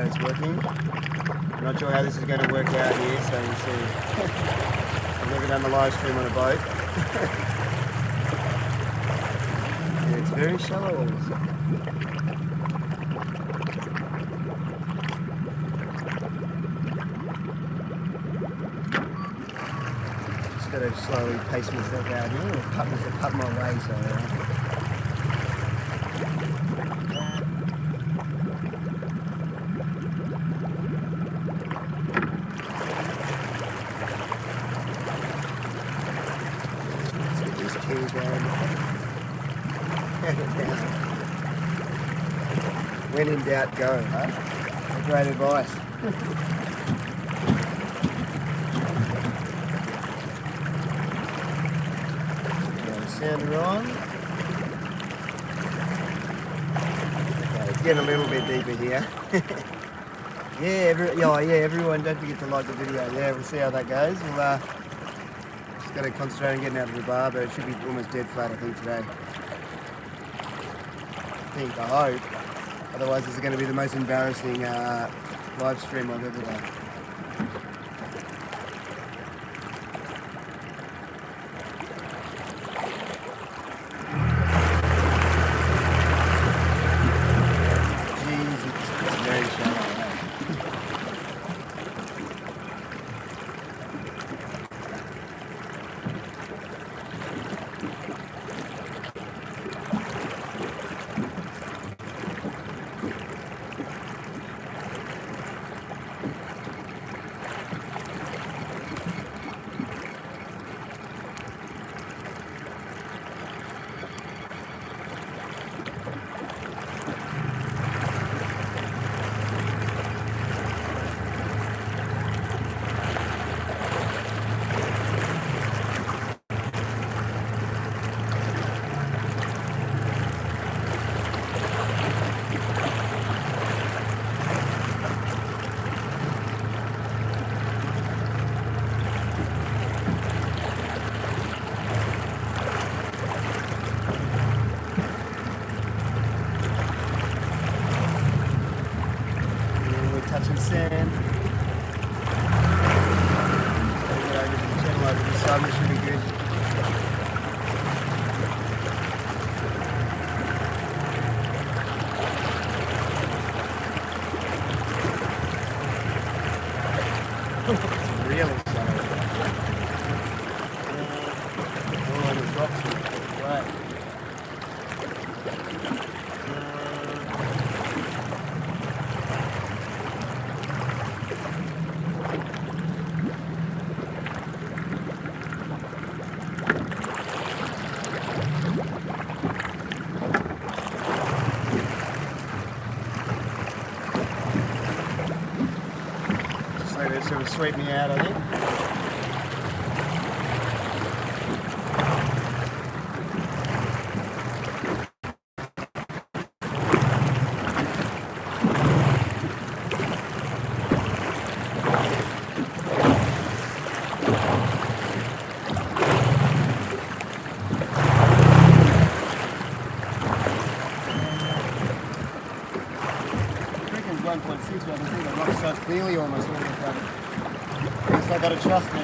It's working. I'm not sure how this is going to work out here, so we'll see. I've never done the live stream on a boat. Yeah, it's very shallow also. Just got to slowly pace myself out here, or cut my way, so when in doubt, go, huh? Great advice. Sounder on. Okay, it's getting a little bit deeper here. Everyone, don't forget to like the video. Yeah, we'll see how that goes. We'll just got to concentrate on getting out of the bar, but it should be almost dead flat, I think, today. I hope. Otherwise, this is going to be the most embarrassing live stream I've ever done. Jeez, it's very shallow. Touching sand. Get over to the channel over the sun, this should be good. It's really shallow. Oh, there's rocks in it. Right. Sort of sweep me out, I think. I reckon it's 1.6, but I can see the rock starts clearly almost all the time. I gotta trust me.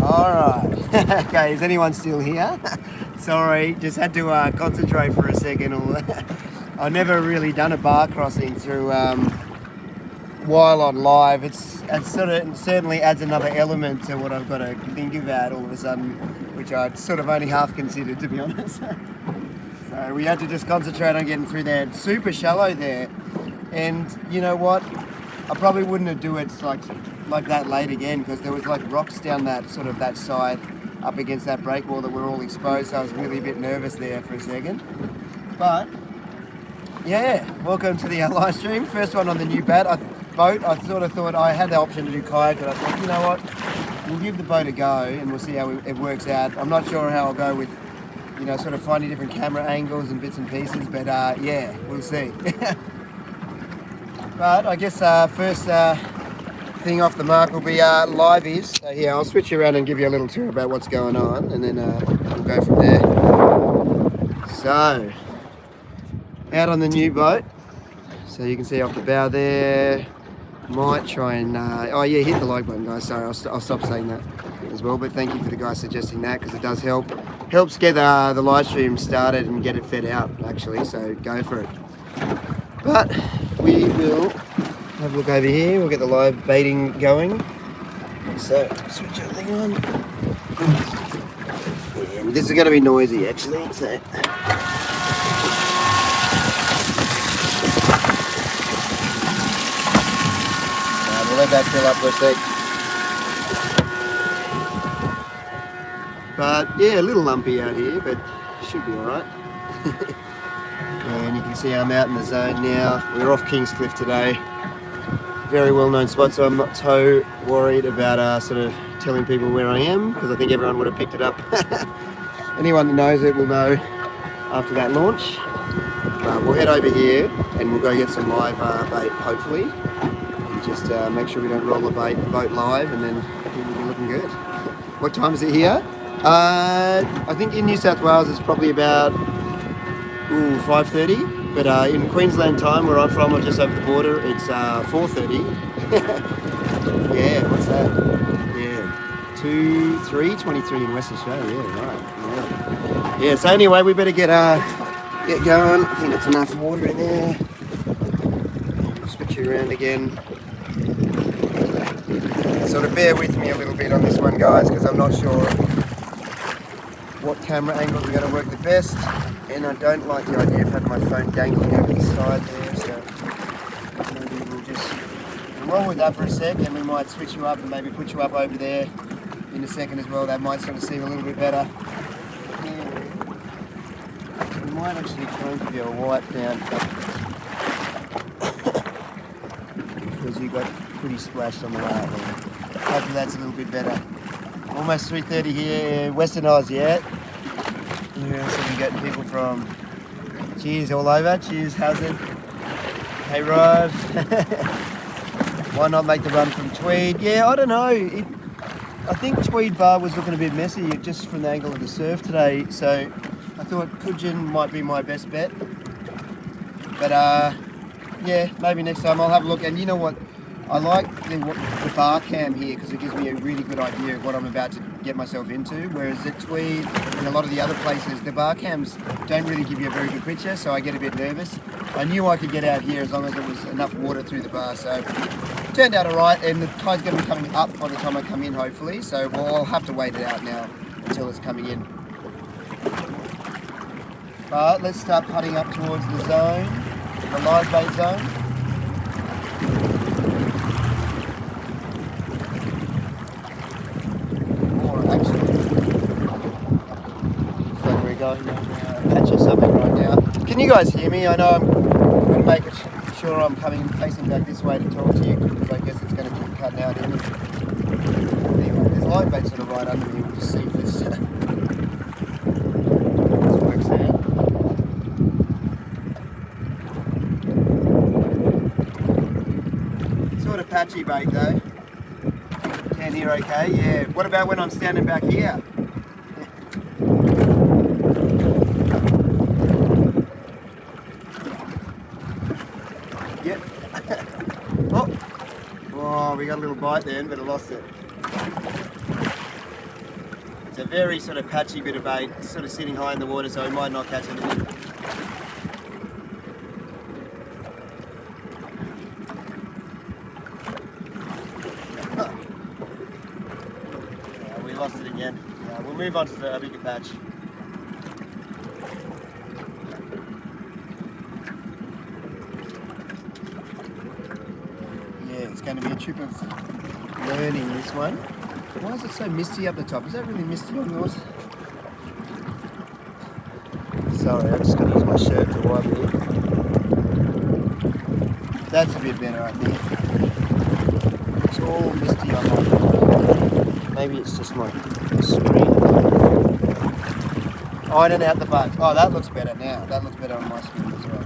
Alright. Okay, is anyone still here? Sorry, just had to concentrate for a second. I've never really done a bar crossing through while on live. It's certainly adds another element to what I've got to think about all of a sudden, which I'd sort of only half considered, to be honest. So we had to just concentrate on getting through there. It's super shallow there, and you know what? I probably wouldn't have do it like that late again, because there was like rocks down that side up against that break wall that were all exposed. So I was really a bit nervous there for a second. But yeah, welcome to the live stream. First one on the new boat. I sort of thought I had the option to do kayak, but I thought, you know what, we'll give the boat a go and we'll see how it works out. I'm not sure how I'll go with, you know, sort of finding different camera angles and bits and pieces, but yeah, we'll see. But I guess first thing off the mark will be liveys. So here, I'll switch you around and give you a little tour about what's going on, and then we'll go from there. So, out on the new boat. So you can see off the bow there. Might try and, oh yeah, hit the like button, guys. Sorry, I'll stop saying that as well. But thank you for the guys suggesting that, because it does helps get the live stream started and get it fed out, actually. So go for it. But we will have a look over here. We'll get the live baiting going. So switch everything on. And this is going to be noisy, actually. So. Let that fill up for a sec. But yeah, a little lumpy out here, but should be alright. And you can see I'm out in the zone now. We're off Kingscliff today. Very well known spot, so I'm not so worried about sort of telling people where I am, because I think everyone would have picked it up. Anyone that knows it will know after that launch. But we'll head over here and we'll go get some live bait, hopefully. Just make sure we don't roll the boat live, and then it will be looking good. What time is it here? I think in New South Wales it's probably about 5:30, but in Queensland time, where I'm from, or just over the border, it's 4:30. Yeah, what's that? Yeah, 23 in Western Australia. Yeah, right. Yeah. So anyway, we better get going. I think that's enough water in there. Switch you around again. Sort of bear with me a little bit on this one, guys, because I'm not sure what camera angles are going to work the best, and I don't like the idea of having my phone dangling over the side there, so maybe we'll just roll with that for a sec, and we might switch you up and maybe put you up over there in a second as well. That might sort of seem a little bit better. Yeah. We might actually try and give you a wipe down because you got pretty splashed on the right there. Hopefully that's a little bit better. Almost 3:30 here, Western Oz yet. Yeah, so we're getting people from Cheers all over. Cheers, how's it? Hey Rod. Why not make the run from Tweed? Yeah, I don't know. I think Tweed Bar was looking a bit messy just from the angle of the surf today, so I thought Coogin might be my best bet. But yeah, maybe next time I'll have a look. And you know what? I like the bar cam here because it gives me a really good idea of what I'm about to get myself into, whereas at Tweed and a lot of the other places, the bar cams don't really give you a very good picture, so I get a bit nervous. I knew I could get out here as long as there was enough water through the bar, so it turned out alright, and the tide's going to be coming up by the time I come in, hopefully, so I'll have to wait it out now until it's coming in. But let's start putting up towards the zone, the live bait zone. Patch or something right now. Can you guys hear me? I know I'm going to make sure I'm facing back this way to talk to you, because I guess it's going to be cutting out in. Anyway, there's live bait sort of right under me. We'll just see if this works out. Sort of patchy bait though. Can hear okay? Yeah. What about when I'm standing back here? Oh, we got a little bite then, but I lost it. It's a very sort of patchy bit of bait, sort of sitting high in the water, so we might not catch anything. We lost it again. We'll move on to the bigger patch. It's going to be a trip of learning, this one. Why is it so misty up the top? Is that really misty on yours? Sorry, I've just got to use my shirt to wipe it. That's a bit better, I think. It's all misty on my... Maybe it's just my screen. Iron out the bugs. Oh, that looks better now. That looks better on my screen as well.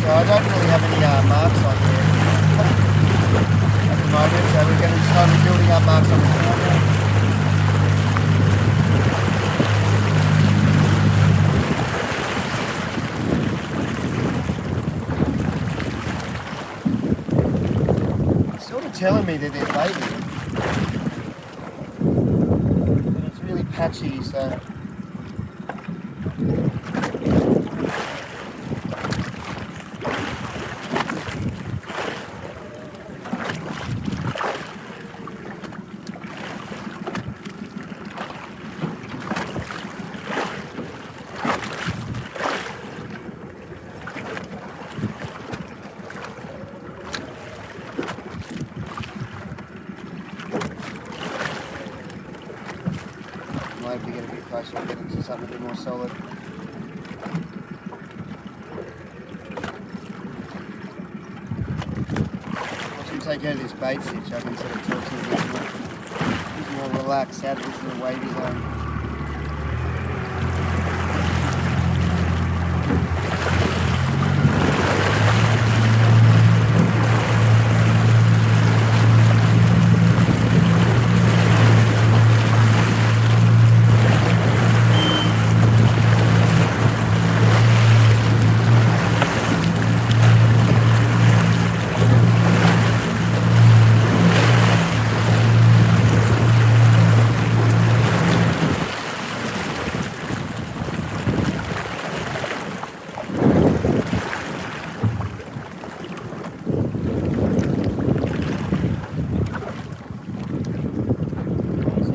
I don't really have any marks on here at the moment, so we're going to start building up marks on the corner. It's sort of telling me that they're baby, but it's really patchy, so... Might be getting a bit closer and get into something a bit more solid. Once we take out of this bait stitch, I can sort of talk to you a bit more relaxed out of this little wavy zone.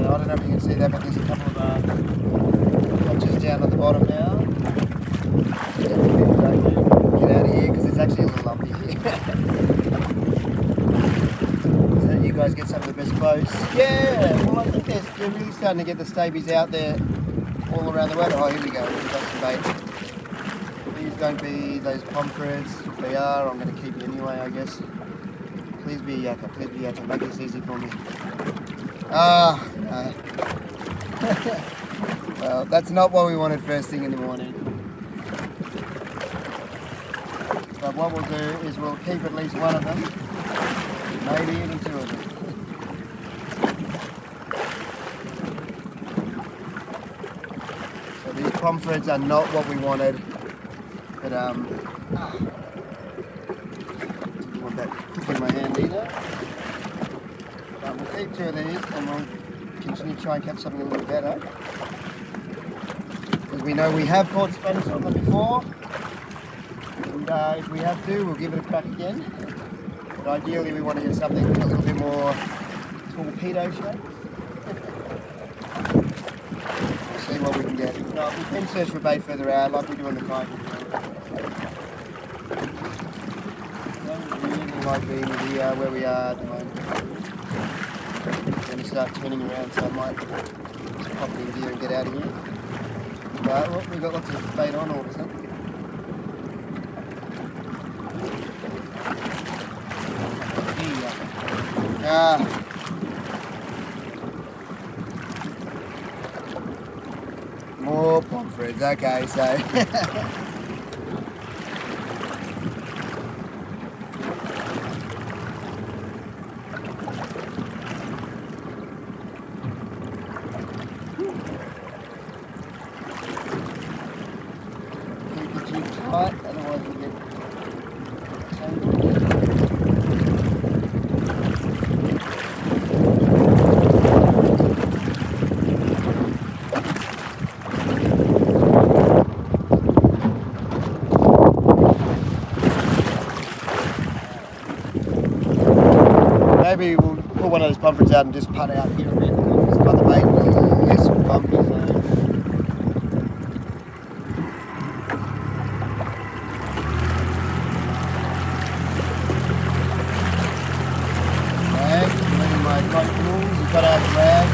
I don't know if you can see that, but there's a couple of notches down at the bottom now. Get out of here because it's actually a little lumpy here. So you guys get some of the best boats. Yeah, well I think they're really starting to get the stabies out there all around the world. Oh, here we go. We've got some bait. Please don't be those pomfrets. If they are, I'm going to keep you anyway, I guess. Please be a yakka. Please be a yakka. Make this easy for me. Ah, no. Well, that's not what we wanted first thing in the morning. But what we'll do is we'll keep at least one of them, maybe even two of them. So these pomfrets are not what we wanted, but didn't want that hook in my hand either. We'll keep two of these and we'll continue to try and catch something a little better. Because we know we have caught Spanish on them before. And if we have to, we'll give it a crack again. But ideally we want to get something a little bit more torpedo shape. We'll see what we can get. If not, we can search for bait further out like we do on the kayak. Don't really like being here where we are at the moment. I'm going to start turning around, so I might just pop in gear and get out of here. But look, we've got lots of bait on all of a sudden. More pomfrets, okay, so. Keep the jig tight, otherwise we'll get tangled. Maybe we'll pull one of those pomfrets out and just putt out here a bit. It's got the bait less bumpy. So. Rag, leaving my coat rules, you've got to have the rag.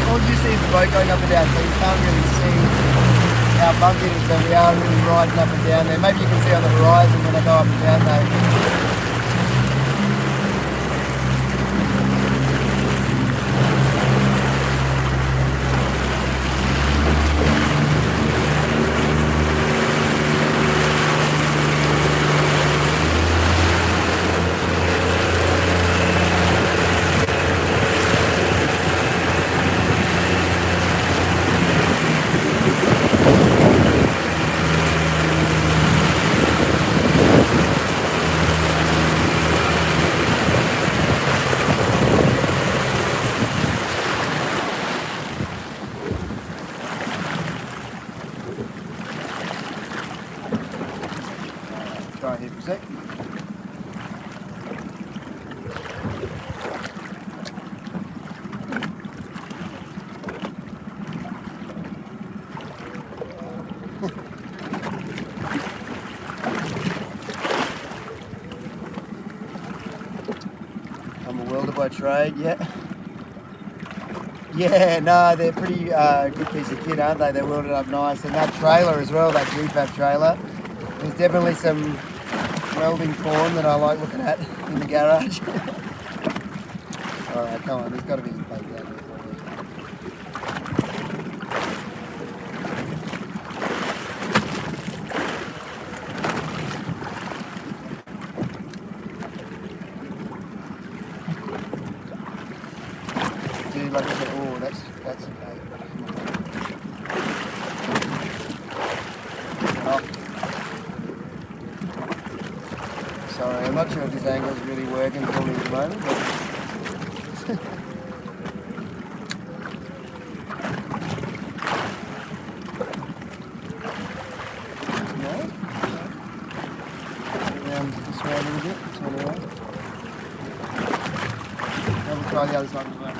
All you see is the boat going up and down, so you can't really see how bumpy it is, so we are really riding up and down there. Maybe you can see on the horizon when I go up and down though. Try here for a sec. I'm a welder by trade, yeah. Yeah, no, they're pretty good piece of kit, aren't they? They're welded up nice. And that trailer as well, that GFAB trailer, there's definitely some welding porn that I like looking at in the garage. Alright, come on, there's got to be a plate down there for me. Dude, like I said, oh, that's okay. Oh. Sorry, I'm not sure if this angle is really working for me at the moment, but no. Around this way a little bit, turn around. Now we'll try the other side as well.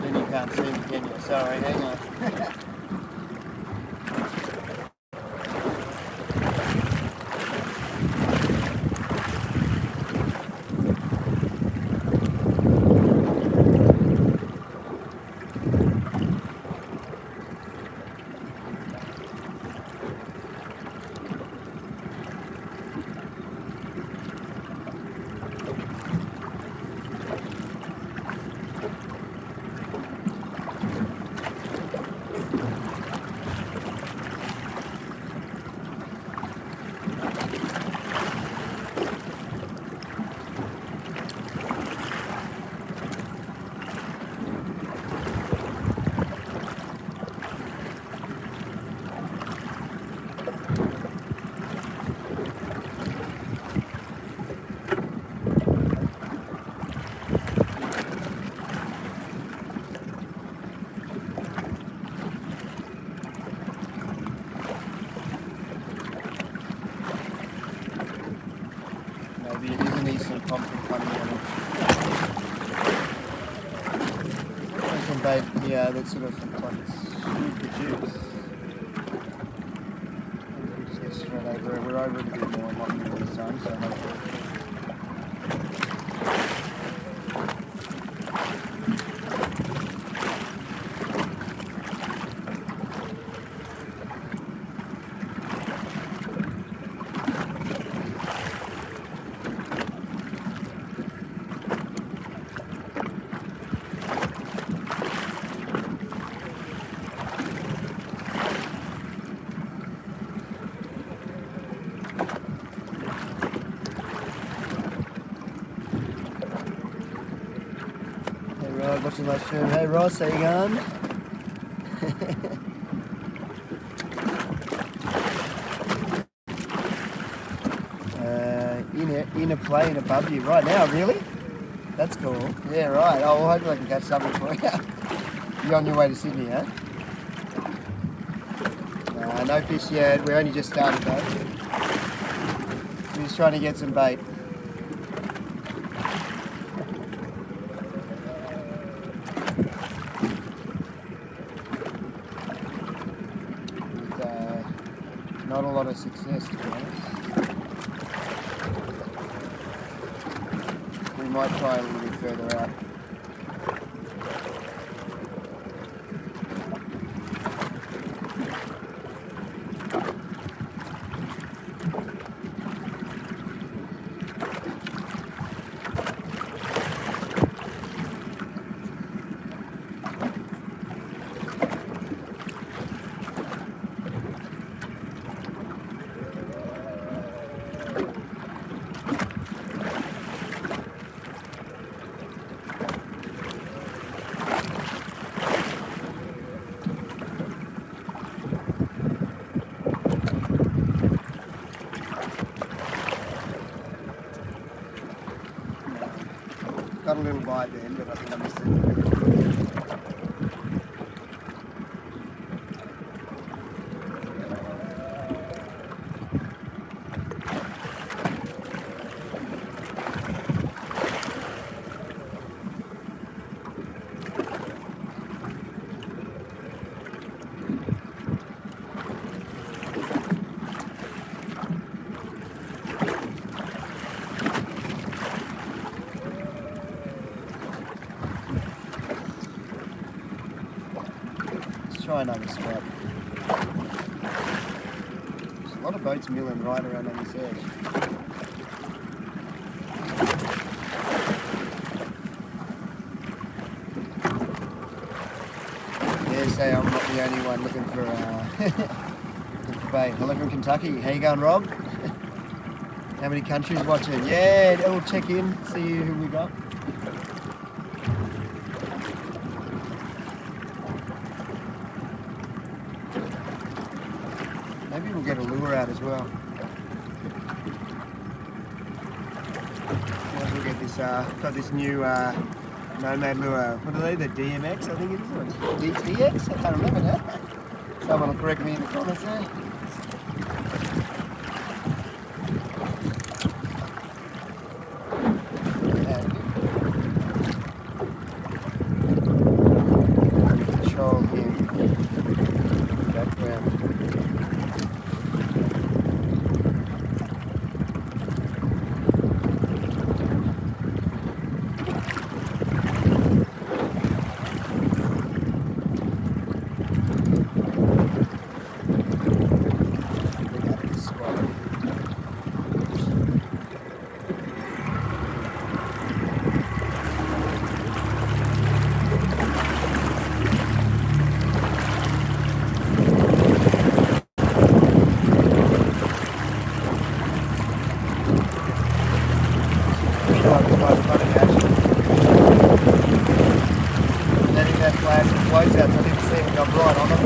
Then you can't see me, can you? Sorry, hang on. Maybe it is an eastern pomfret coming on. There's some bait here that sort of looks like it's super juice. We'll just get straight over it. We're over it a bit more and not more this time, so hopefully. Alright, watching live stream. Hey Ross, how you going? In a plane above you right now, really? That's cool. Yeah, right. Oh, well, hopefully I can catch something for you. You're on your way to Sydney, huh? No fish yet. We only just started though. We're just trying to get some bait. With not a lot of success, to be honest. We might try a little bit further out. Got a little bite then, but I think I missed it. Try another spot. There's a lot of boats milling right around on this edge. Yeah, say I'm not the only one looking for looking for bait. Hello from Kentucky. How you going, Rob? How many countries watching? Yeah, we'll check in, see who we got. Maybe we'll get a lure out as well. We'll get this, got this new Nomad lure. What are they? The DMX, I think it is, or DTX? I can't remember now. Someone will correct me in the comments there. Control him. Background. Letting that flash and floats out so I didn't see it go right on them.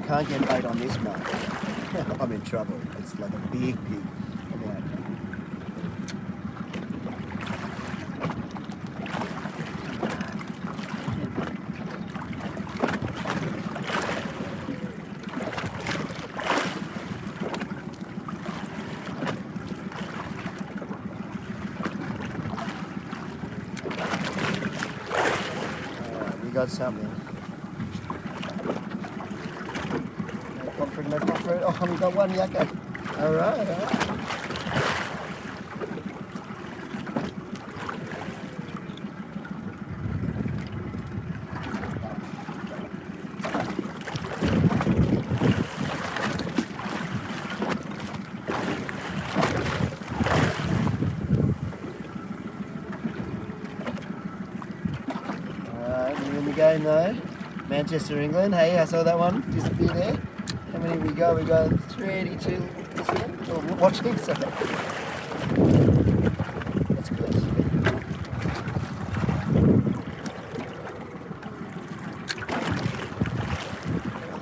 Can't get bait on this one. I'm in trouble. It's like a big pig. Yeah. got something. No comfort, no comfort. Oh, we got one yakka. All right, all right. We're in the game though. Manchester, England. Hey, I saw that one disappear there. How many we got? We got 382% watching, so that's good.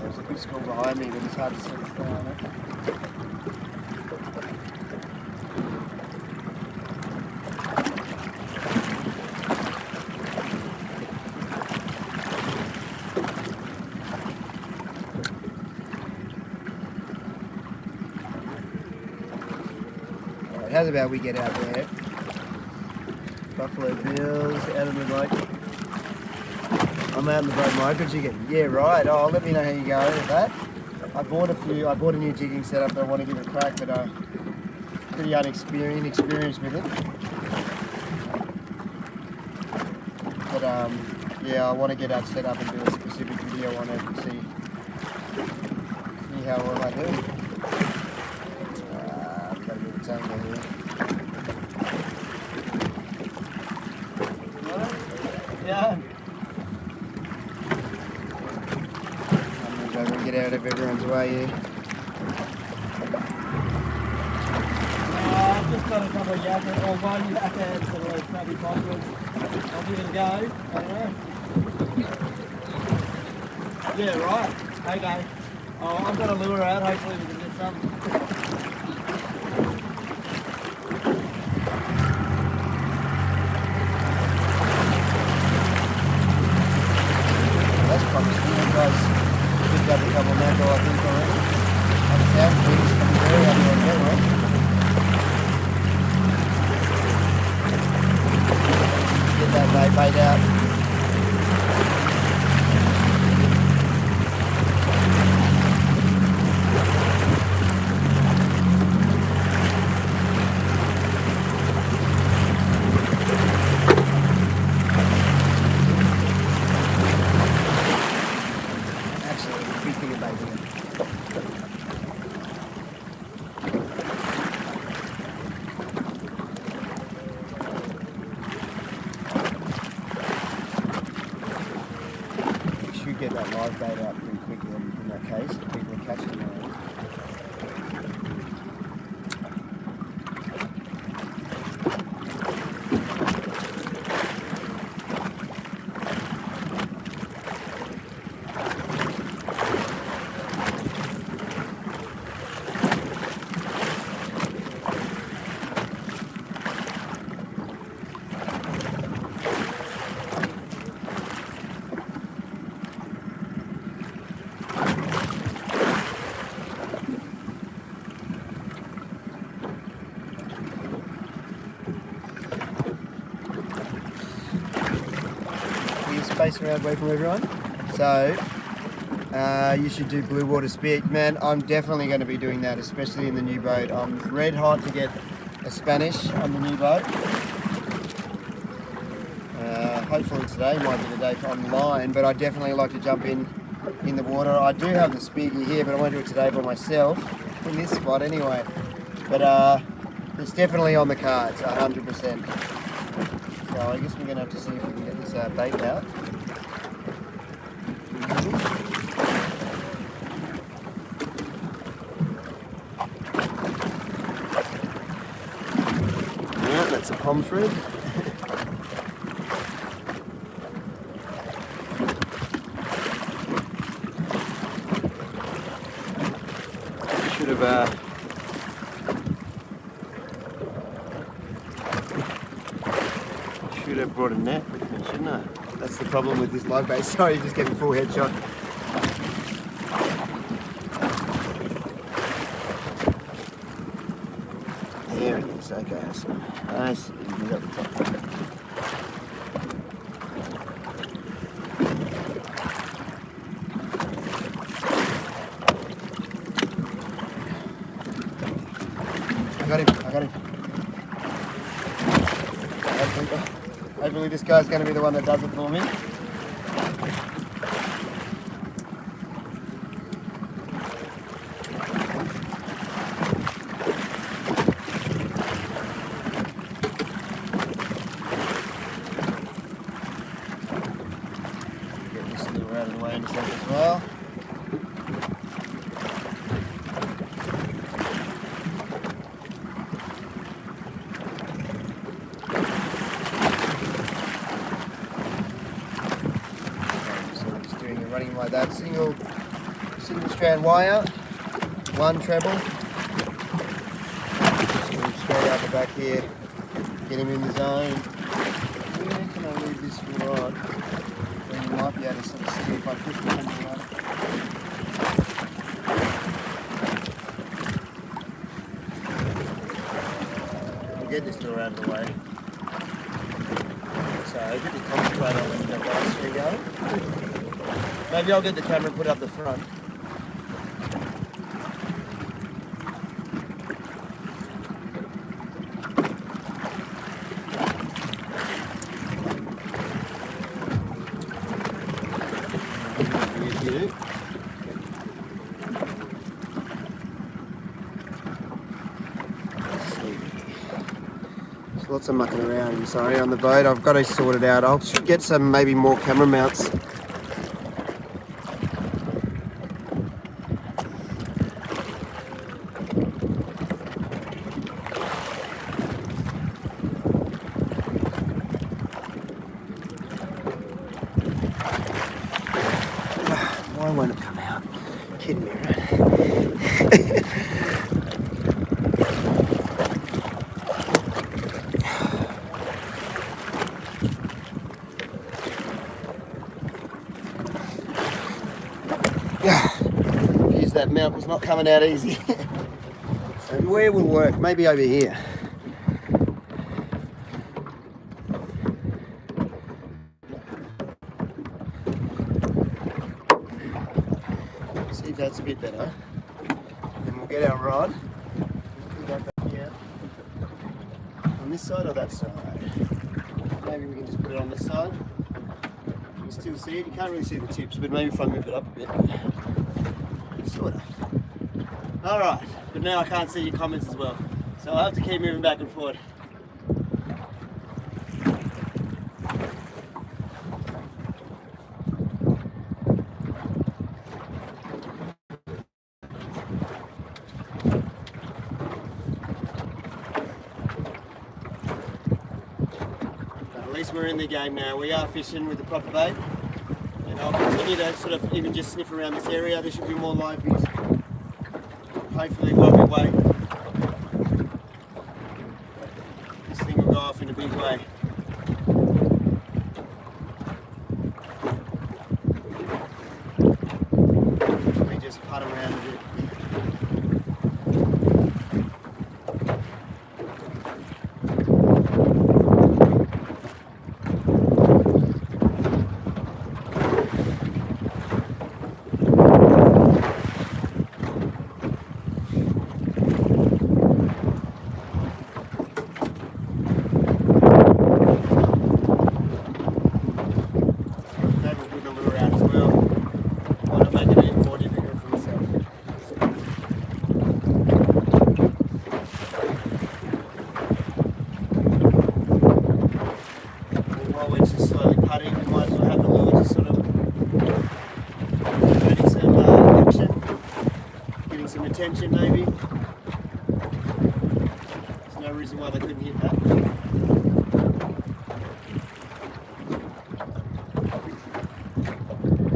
There's a good score behind me, but it's hard to see what's going on. How's about we get out there? Buffalo Bills out of the boat. I'm out in the boat, micro jigging. Yeah, right. Oh, let me know how you go with that. I bought a new jigging setup that I want to give it a crack, but I'm pretty inexperienced with it. But yeah, I want to get that set up and do a specific video on it and see how well I do. I've got a bit of tangle here. Yeah. I'm going to go and get out of everyone's way here. I've just got a couple of yakka, or one yakka and some of those crabby poppers. I'll give it a go. I don't know. Yeah, right. Okay. Oh, I'm going to lure out. Hopefully we can get some. That's promising. You guys picked up a couple of mackerel, I think, already. On the south, please. Very happy on that one. Get that bait out. Get that live bait out pretty quickly in that case. People are catching it. Space around away from everyone. So you should do blue water spit. Man, I'm definitely going to be doing that, especially in the new boat. I'm red hot to get a Spanish on the new boat. Hopefully today might be the day for online, but I definitely like to jump in the water. I do have the speaker here, but I won't do it today by myself in this spot anyway. But it's definitely on the cards, 100%. So I guess we're going to have to see if we can get this bait out. Yeah, that's a palm thread. Should have brought a net with me, shouldn't I? That's the problem with this live bait. Sorry, you're just getting full headshot. There it is. Okay, awesome. Nice. You got the top. this guy's going to be the one that does it for me. Get this little out of the way in a second as well. Running like that, single strand wire, one treble, straight out the back here, get him in the zone. Where can I leave this rod? Then you might be able to sort of see if I put the camera on. We'll get this door out of the way. So get the concentrate on when you got that tree going. Maybe I'll get the camera and put it up the front. There's lots of mucking around inside on the boat. I've got to sort it out. I should get some maybe more camera mounts. Why won't it come out? Kidding me, right? Geez, that mount was not coming out easy. And where will work? Maybe over here. See if that's a bit better. Then we'll get our rod. Put that back here. On this side or that side? Maybe we can just put it on this side. You can still see it. You can't really see the tips, but maybe if I move it up a bit. Sort of. Alright, but now I can't see your comments as well. So I'll have to keep moving back and forth. At least we're in the game now. We are fishing with the proper bait. And I'll continue to sort of even just sniff around this area. There should be more live fish. Hopefully while we wait, this thing will go off in a big way. Let me just putt around a bit. Attention maybe. There's no reason why they couldn't hit that.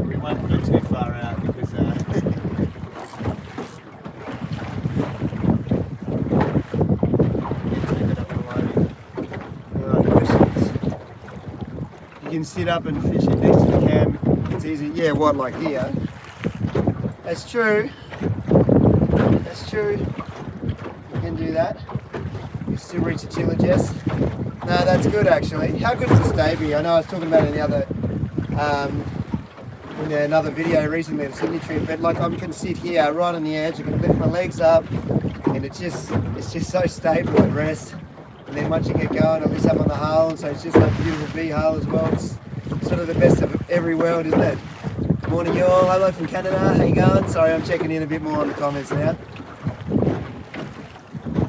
We won't put it too far out because you can sit up and fish it next to the cam. It's easy. Yeah, what, like here? That's true. That's true. You can do that. You still reach the chiller, Jess. No, that's good actually. How good is the Stabie? I know I was talking about it in the other, in another video recently, the Sydney trip. But like I can sit here right on the edge. I can lift my legs up, and it's just so stable at rest. And then once you get going, it lifts up on the hull, so it's just like a beautiful V hull as well. It's sort of the best of every world, isn't it? Morning y'all, hello from Canada, how you going? Sorry, I'm checking in a bit more on the comments now.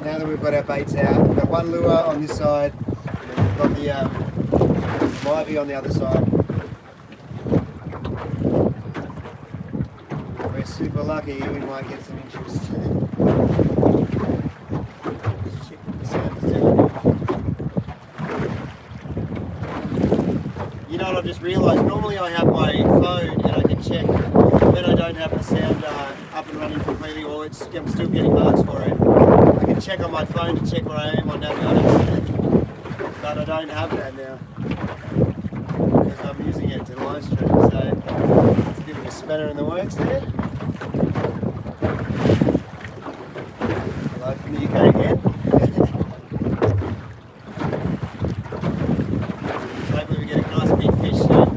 Now that we've got our baits out, we've got one lure on this side, and then we've got the Myvi on the other side. If we're super lucky, we might get some interest. You know what I've just realised? Normally I have my phone and I can check when I don't have the sound up and running completely, or I'm still getting marks for it. I can check on my phone to check where I am on Navigator, but I don't have that now because I'm using it to live stream, so it's a bit of a spanner in the works there. Hello from the UK again. Hopefully we get a nice big fish soon.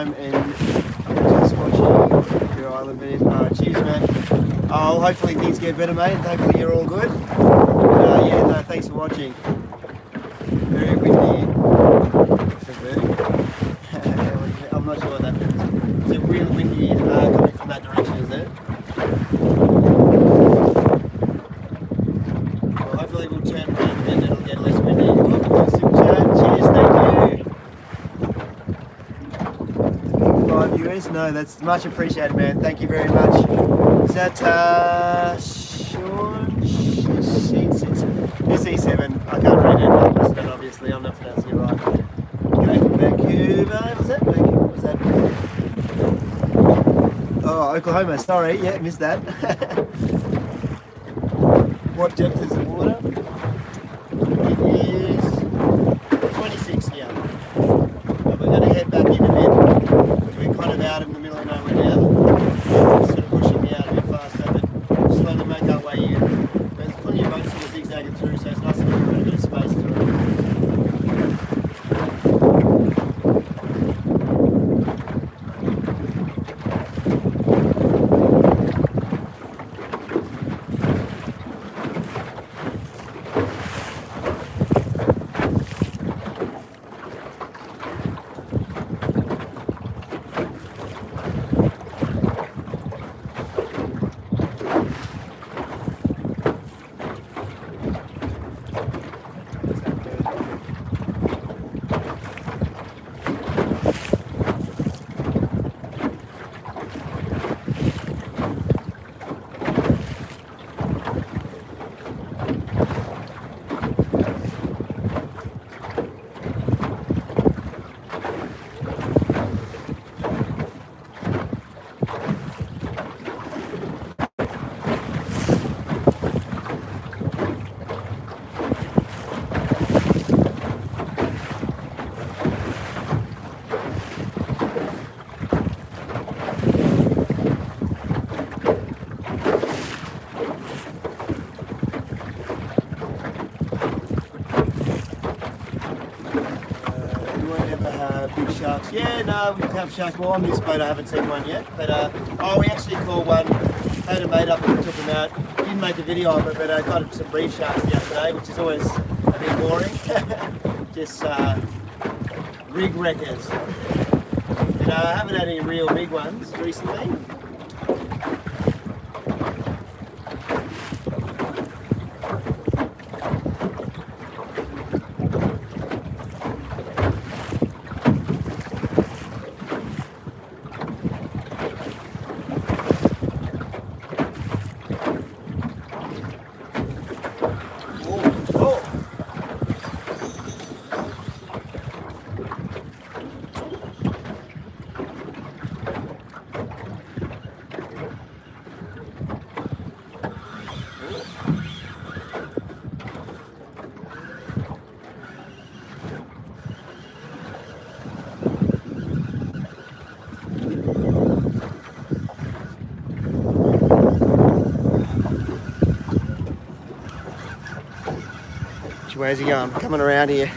And just watching your island videos. Cheers, man. Oh, hopefully things get better, mate. Hopefully you're all good. Yeah, no, thanks for watching. Very windy. I'm not sure what that means. Is it really windy coming from that direction, is it? Well, hopefully we'll turn around and it'll get less windy. Welcome to the Super Chat. Cheers, thank you. US? No, that's much appreciated, man. Thank you very much. Is that Sean? SE7. I can't read it. I'm listening, obviously. I'm not pronouncing it right. G'day from Vancouver. Was that Vancouver? Was that? Oh, Oklahoma. Sorry. Yeah, missed that. What depth is the water? It is 26 here. But we're going to head back in a bit. We're kind of out in the middle of nowhere now. It's sort of pushing me out a bit faster, but slowly make our way in. But there's plenty of boats sort of zigzagging through, so it's nice to get a bit of space as well. Big sharks. Yeah, no, we have sharks. Well, on this boat I haven't seen one yet, but oh, we actually caught one, had a mate up and took him out. didn't make a video of it, but I got some reef sharks the other day, which is always a bit boring. Just rig wreckers. And I haven't had any real big ones recently. Which way is he going? Coming around here.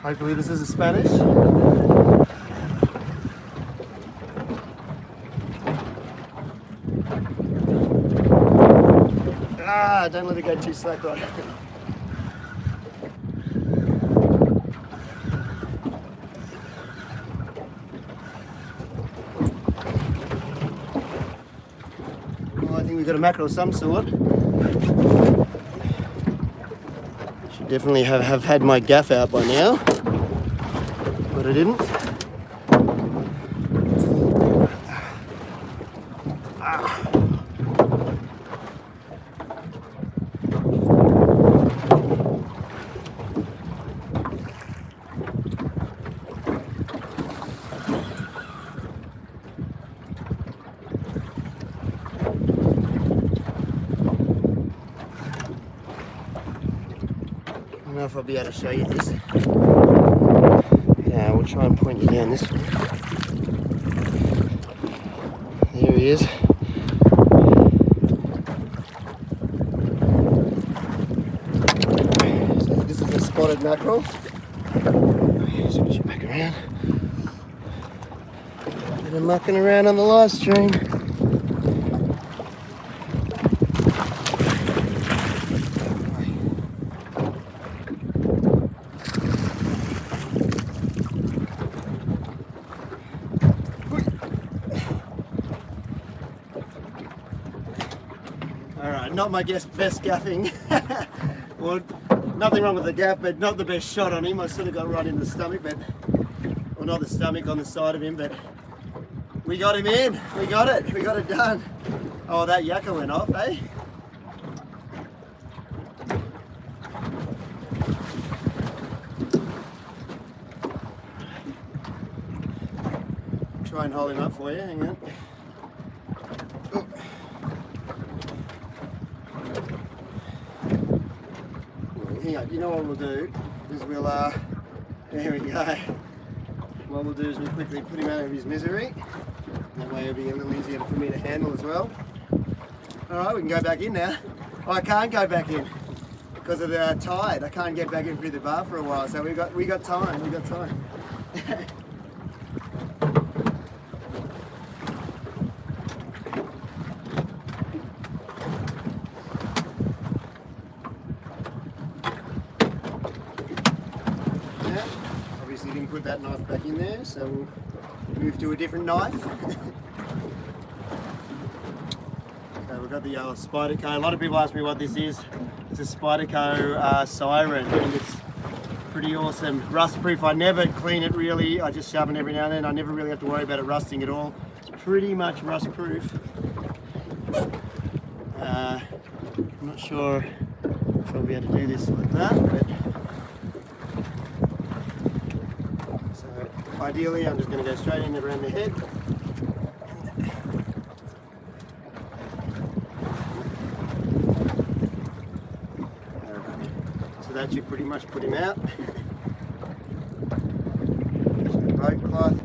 Hopefully this is a Spanish. Ah, don't let it go too slack right. Well, I think we've got a mackerel of some sort. Should definitely have had my gaff out by now, but I didn't. I don't know if I'll be able to show you this. Yeah, we'll try and point you down this way. There he is. So this is a spotted mackerel. Switch it back around. And I'm mucking around on the live stream. Alright, not my best gaffing. Well, nothing wrong with the gaff, but not the best shot on him. I sort of got right in the stomach, but, well, not the stomach, on the side of him, but we got him in. We got it done. Oh, that yakka went off, eh? Try and hold him up for you, hang on. Oh. Hang on, you know what we'll do is we'll, there we go. What we'll do is we'll quickly put him out of his misery. That way it'll be a little easier for me to handle as well. Alright, we can go back in now. Oh, I can't go back in because of the tide. I can't get back in through the bar for a while, so we got time. Obviously didn't put that knife back in there, so we'll move to a different knife. So we've got the Spyderco. A lot of people ask me what this is. It's a Spyderco siren, and it's pretty awesome. Rust proof. I never clean it really. I just sharpen every now and then. I never really have to worry about it rusting at all. It's pretty much rust proof. I'm not sure if I'll be able to do this like that, but ideally, I'm just going to go straight in around the head. So that should pretty much put him out. Boat cloth.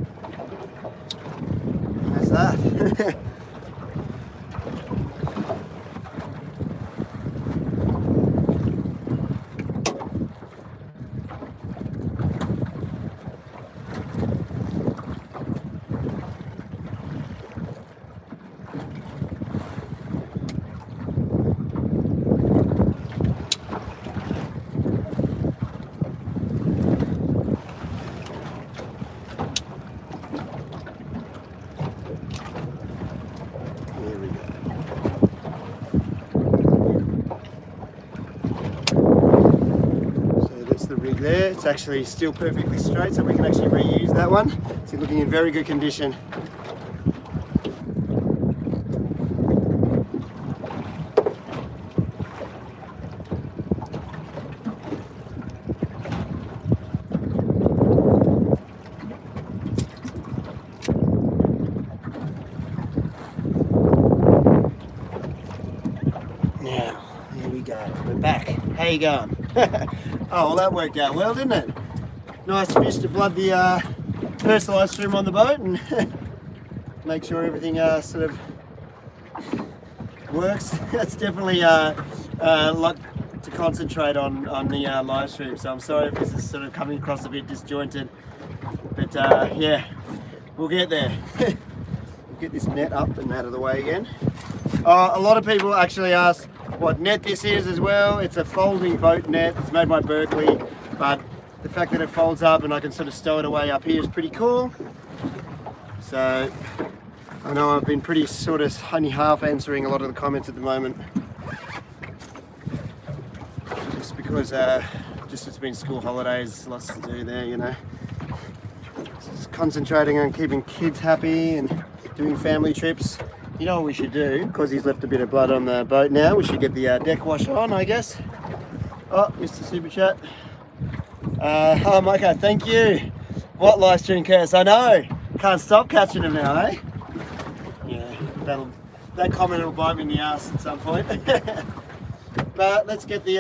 There, it's actually still perfectly straight, so we can actually reuse that one. It's looking in very good condition. Now, here we go. We're back. How you going? Oh, well, that worked out well, didn't it? Nice fish to blood the first live stream on the boat and make sure everything sort of works. That's definitely a lot to concentrate on the live stream, so I'm sorry if this is sort of coming across a bit disjointed, but yeah, we'll get there. We'll get this net up and out of the way again. A lot of people actually ask what net this is as well. It's a folding boat net. It's made by Berkeley, but the fact that it folds up and I can sort of stow it away up here is pretty cool. So I know I've been pretty sort of only half answering a lot of the comments at the moment, just because just it's been school holidays, lots to do there, you know. Just concentrating on keeping kids happy and doing family trips. You know what we should do, because he's left a bit of blood on the boat now, we should get the deck wash on, I guess. Oh, Mr. Super Chat. Oh, Micah, thank you. What live stream curse? I know. Can't stop catching him now, eh? Yeah, that comment will bite me in the ass at some point. But let's get the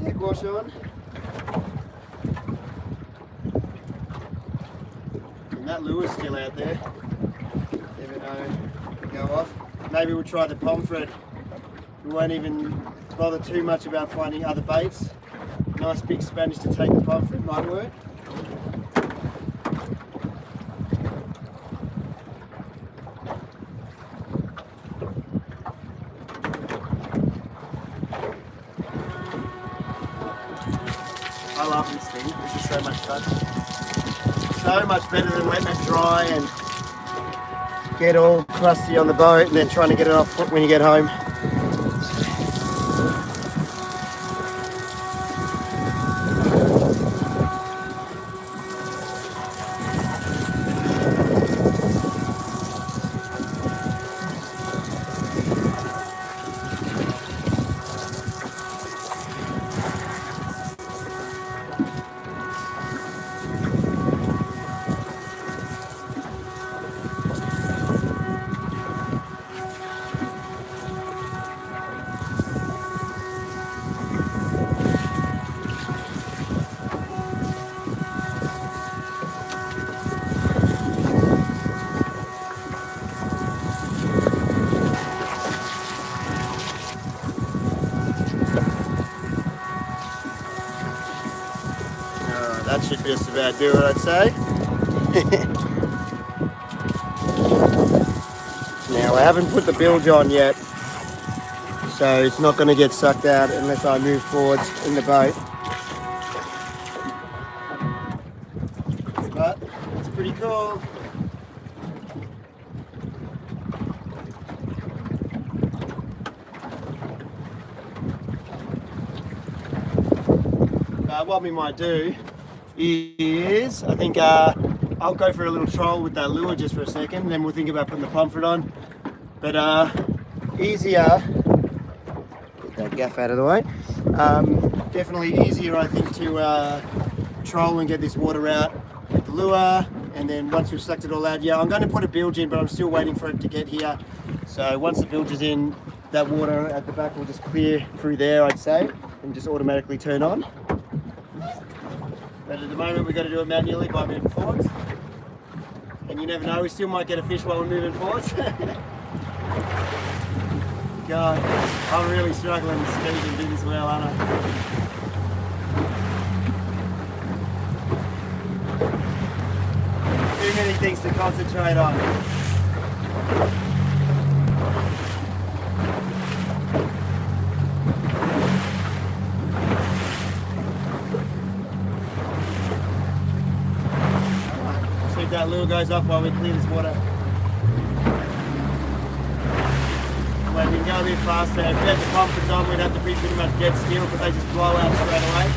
deck wash on. And that lure's still out there. Never know. Go off. Maybe we'll try the pomfret. We won't even bother too much about finding other baits. Nice big Spanish to take the pomfret might work. I love this thing. This is so much fun. So much better than letting it dry and get all crusty on the boat and then trying to get it off foot when you get home. That should just about do it, I'd say. Now I haven't put the bilge on yet, so it's not going to get sucked out unless I move forwards in the boat. But it's pretty cool. What we might do is, I think I'll go for a little troll with that lure just for a second, then we'll think about putting the pomfret on. But easier, get that gaff out of the way, definitely easier I think to troll and get this water out with the lure, and then once we've sucked it all out, yeah, I'm going to put a bilge in, but I'm still waiting for it to get here. So once the bilge is in, that water at the back will just clear through there, I'd say, and just automatically turn on. But at the moment we've got to do it manually by moving forwards. And you never know, we still might get a fish while we're moving forwards. God, I'm really struggling to speak and do this well, aren't I? Too many things to concentrate on. See if that lure goes off while we clear this water. Well, we can go a bit faster. If we had the pumpers on, we'd have to be pretty much dead still because they just blow out straight away.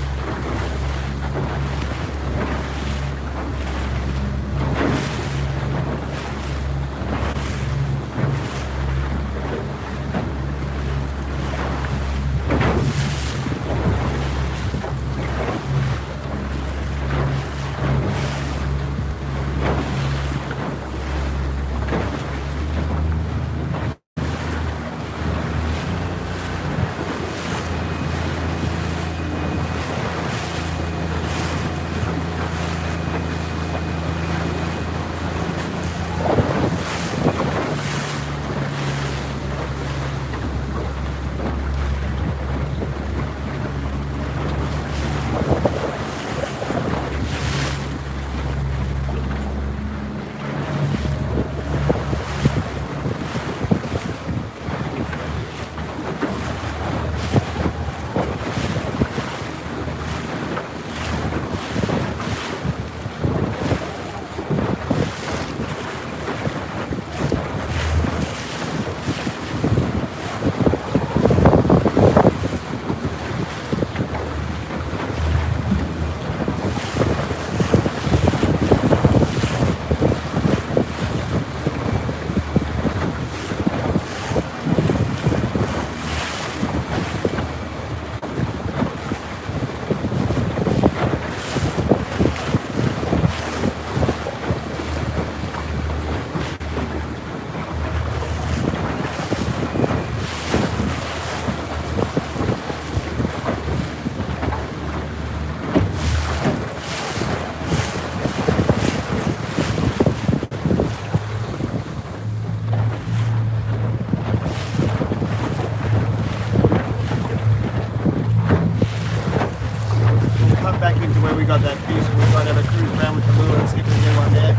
We got that fish, we might have a cruise around with the lure and see if we can get one there.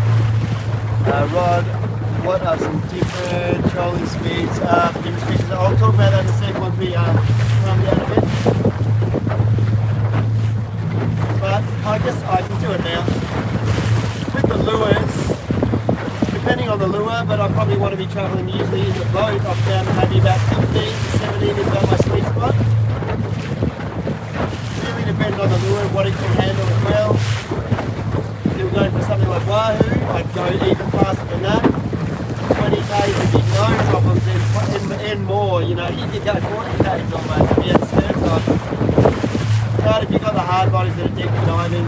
Rod, what are some different trolling speeds for different species? I'll talk about that in a second once we calm down a bit. But I guess I can do it now. With the lures, depending on the lure, but I probably want to be travelling usually in the boat. I've found maybe about 15 to 17 is about my sweet spot. Depends on the lure and what it can handle as well. If you're going for something like wahoo, I'd go even faster than that. 20 k's would be no problems and more, you know, you could go 40 k's almost if you had stern time. But if you've got the hard bodies that are deep diving,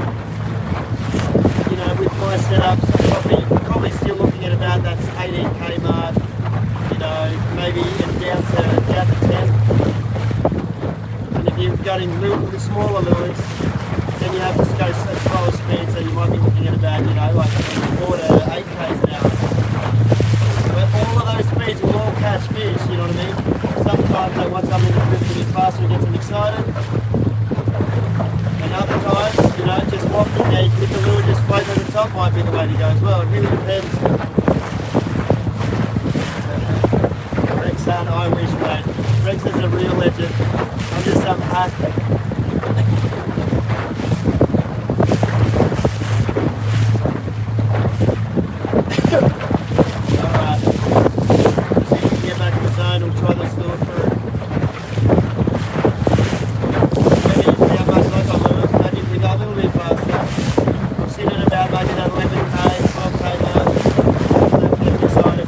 you know, with my setups, I'm probably still looking at about that 18k mark, you know, maybe down to 10. You're going the smaller lures, then you have to go at slower speed, so you might be looking at about, you know, like 4 to 8 k's an hour. But all of those speeds will all catch fish, you know what I mean? Sometimes I want something that moves a bit faster and gets them excited. And other times, you know, just wafting there with the lure just float on the top might be the way to go as well. It really depends. Rex son, I wish, mate. Rex is a real legend. I'm just some hack. Alright. See if we can get back in the zone. We'll try this lure for maybe how much like on lures. Maybe if we go a little bit faster. I'm sitting at about maybe that 11k, 12k mark. Let's get excited.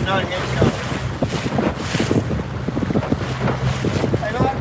no headshot. Hey, mate.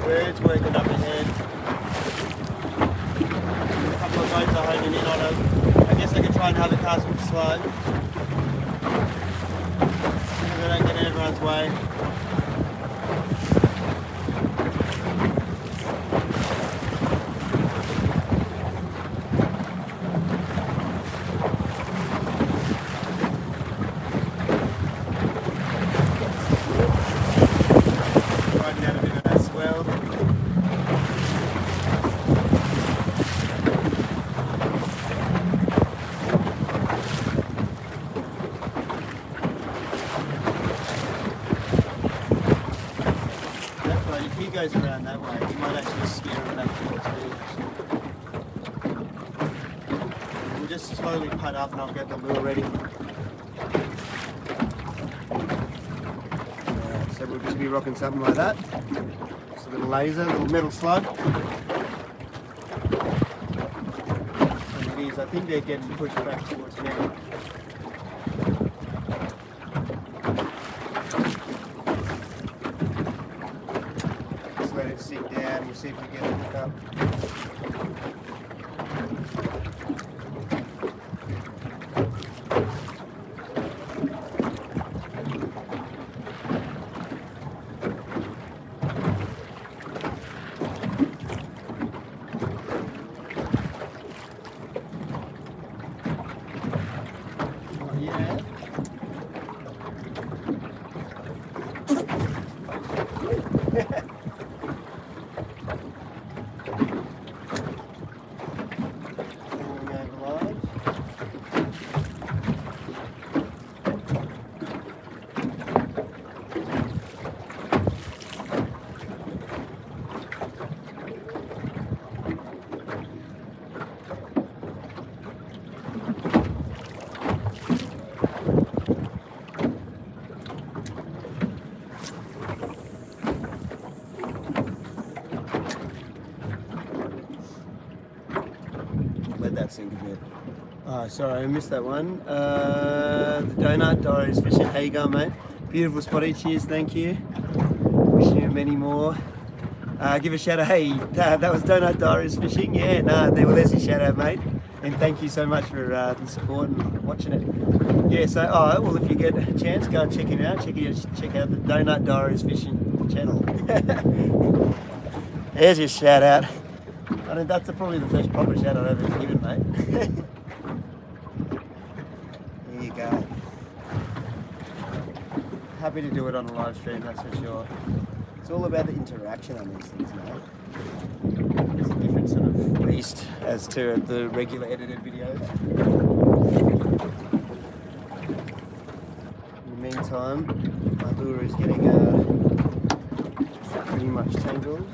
Birds working up ahead. A couple of boats are homing in on them. I guess I could try and have the cast with slow. See if I don't get in everyone's way. Riding out a bit of that swell. If he goes around that way, he might actually steer him back towards me. We'll just slowly putt up and I'll get the lure ready. So we'll just be rocking something like that. Just a little laser, a little metal slug. And it is, I think they're getting pushed back towards me. Let it sit down, we'll see if we get it hooked up. Oh yeah. Let that sink a bit. Oh, sorry, I missed that one. The donut, Dory's fishing. How you going, mate? Beautiful spotty. Cheers, thank you. Wishing you many more. Give a shout out. Hey, that was Donut Diaries Fishing. Yeah, there's your shout out, mate. And thank you so much for the support and watching it. Yeah, so, well, if you get a chance, go and check him out. Check out the Donut Diaries Fishing channel. There's your shout out. I mean, that's probably the first proper shout out I've ever given, mate. There you go. Happy to do it on a live stream, that's for sure. It's all about the interaction on these things, mate. It's a different sort of beast as to the regular edited videos. In the meantime, my lure is getting pretty much tangled.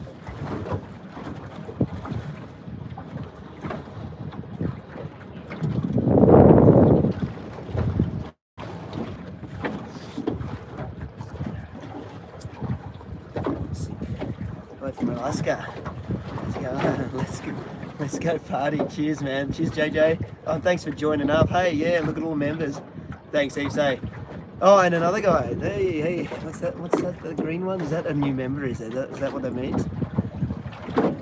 From Alaska. Let's go party. Cheers, man. Cheers, JJ. Oh, thanks for joining up. Hey, yeah, look at all the members. Thanks, Heaps. Hey. Oh, and another guy. Hey, what's that? The green one? Is that a new member? Is that what that means? Oh,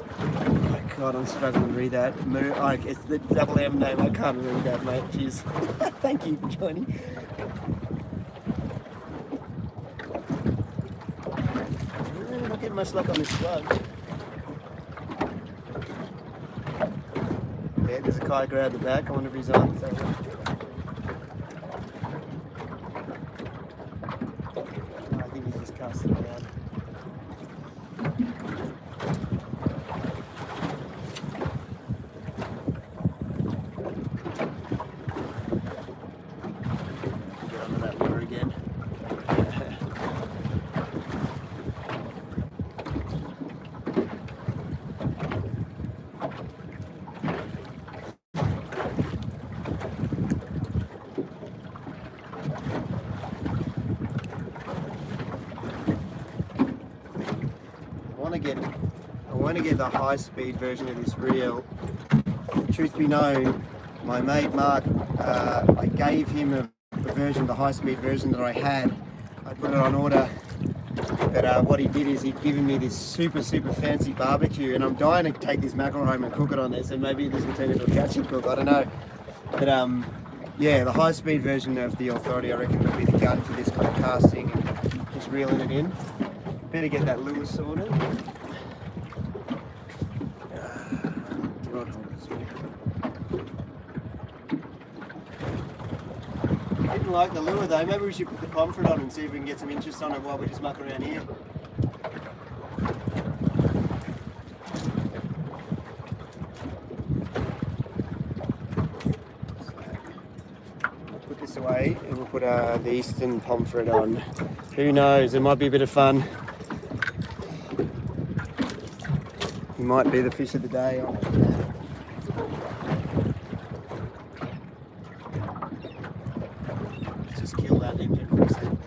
God, I'm struggling to read that. It's the double M name. I can't read that, mate. Cheers. Thank you for joining. Not getting much luck on this slug. Yeah, there's a kayaker out the back. I wonder if he's on. So, I think he's just casting around. Get under that lure again. I want to get the high-speed version of this reel. Truth be known, my mate Mark, I gave him a version, the high-speed version that I had. I put it on order, but what he did is he'd given me this super fancy barbecue, and I'm dying to take this mackerel home and cook it on this, and maybe this will turn into a catch and cook, I don't know. But yeah, the high-speed version of the Authority, I reckon, would be the gun for this kind of casting and just reeling it in. Better get that lure sorted. Didn't like the lure though. Maybe we should put the pomfret on and see if we can get some interest on it while we just muck around here. Put this away and we'll put the eastern pomfret on. Who knows? It might be a bit of fun. He might be the fish of the day on it. Let's just kill that engine for a second.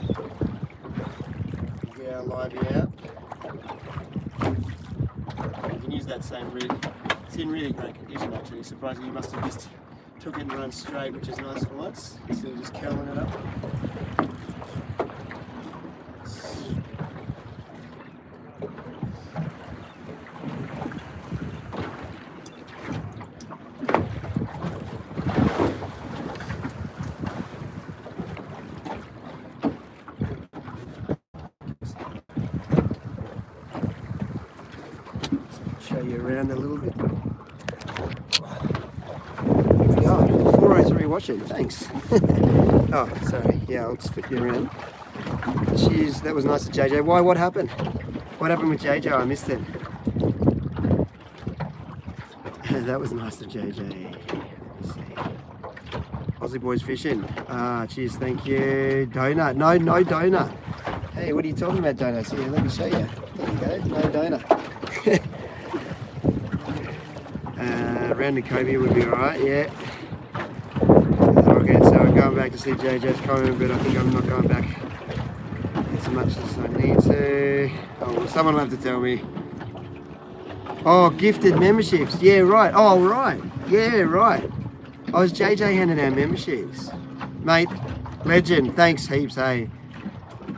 Get our livey out. You can use that same rig. It's in really great condition actually. Surprisingly, you must have just took it and run straight, which is nice for once. Instead of just curling it up. Show you around a little bit. Here we go. 403 watching, thanks. Oh, sorry. Yeah, I'll just fit you around. Cheers, that was nice of JJ. Why? What happened? What happened with JJ? I missed it. That was nice of JJ. Let me see. Aussie boys fishing. Cheers, thank you. Donut. No donut. Hey, what are you talking about, donuts? Here, let me show you. There you go. No donut. Round the Kobe would be alright, yeah. Okay, so I'm going back to see JJ's comment, but I think I'm not going back as much as I need to. Oh, well, someone will have to tell me. Oh, gifted memberships. Yeah, right. Oh, right. Yeah, right. I was JJ handing out memberships. Mate, legend. Thanks heaps, hey.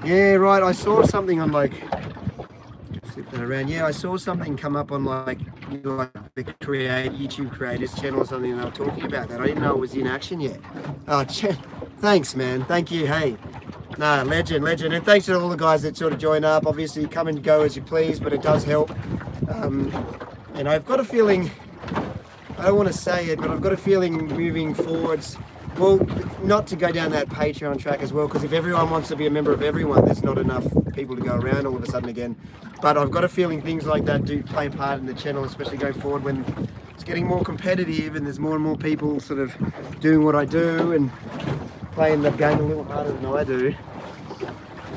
Yeah, right. I saw something on like flip that around. Yeah, I saw something come up on like the YouTube creators channel or something, and they were talking about that. I didn't know it was in action yet. Oh, thanks, man. Thank you. Hey, nah, legend. And thanks to all the guys that sort of join up. Obviously, come and go as you please, but it does help. And I've got a feeling, I don't want to say it, but I've got a feeling moving forwards, well, not to go down that Patreon track as well, because if everyone wants to be a member of everyone, there's not enough people to go around all of a sudden again. But I've got a feeling things like that do play a part in the channel, especially going forward when it's getting more competitive and there's more and more people sort of doing what I do and playing the game a little harder than I do.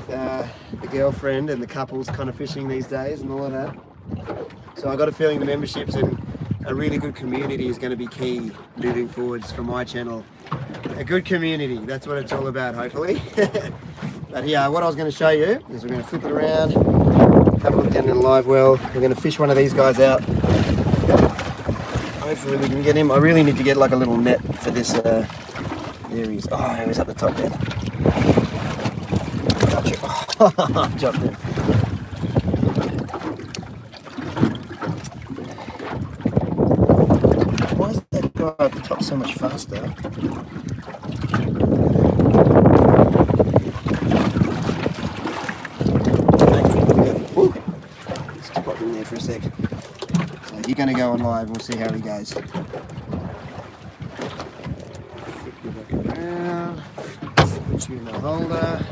The girlfriend and the couples kind of fishing these days and all of that. So I got a feeling the memberships and a really good community is going to be key moving forwards for my channel. A good community, that's what it's all about, hopefully. But yeah, what I was going to show you is we're going to flip it around, have a look down in the live well. We're going to fish one of these guys out. Hopefully we can get him. I really need to get like a little net for this. There he is. Oh, he was at the top there. Gotcha. Oh, jumped in. Why is that guy at the top so much faster? Ooh. Let's pop in there for a sec. So you're going to go on live, we'll see how he goes. Flip you back around, put you in the holder.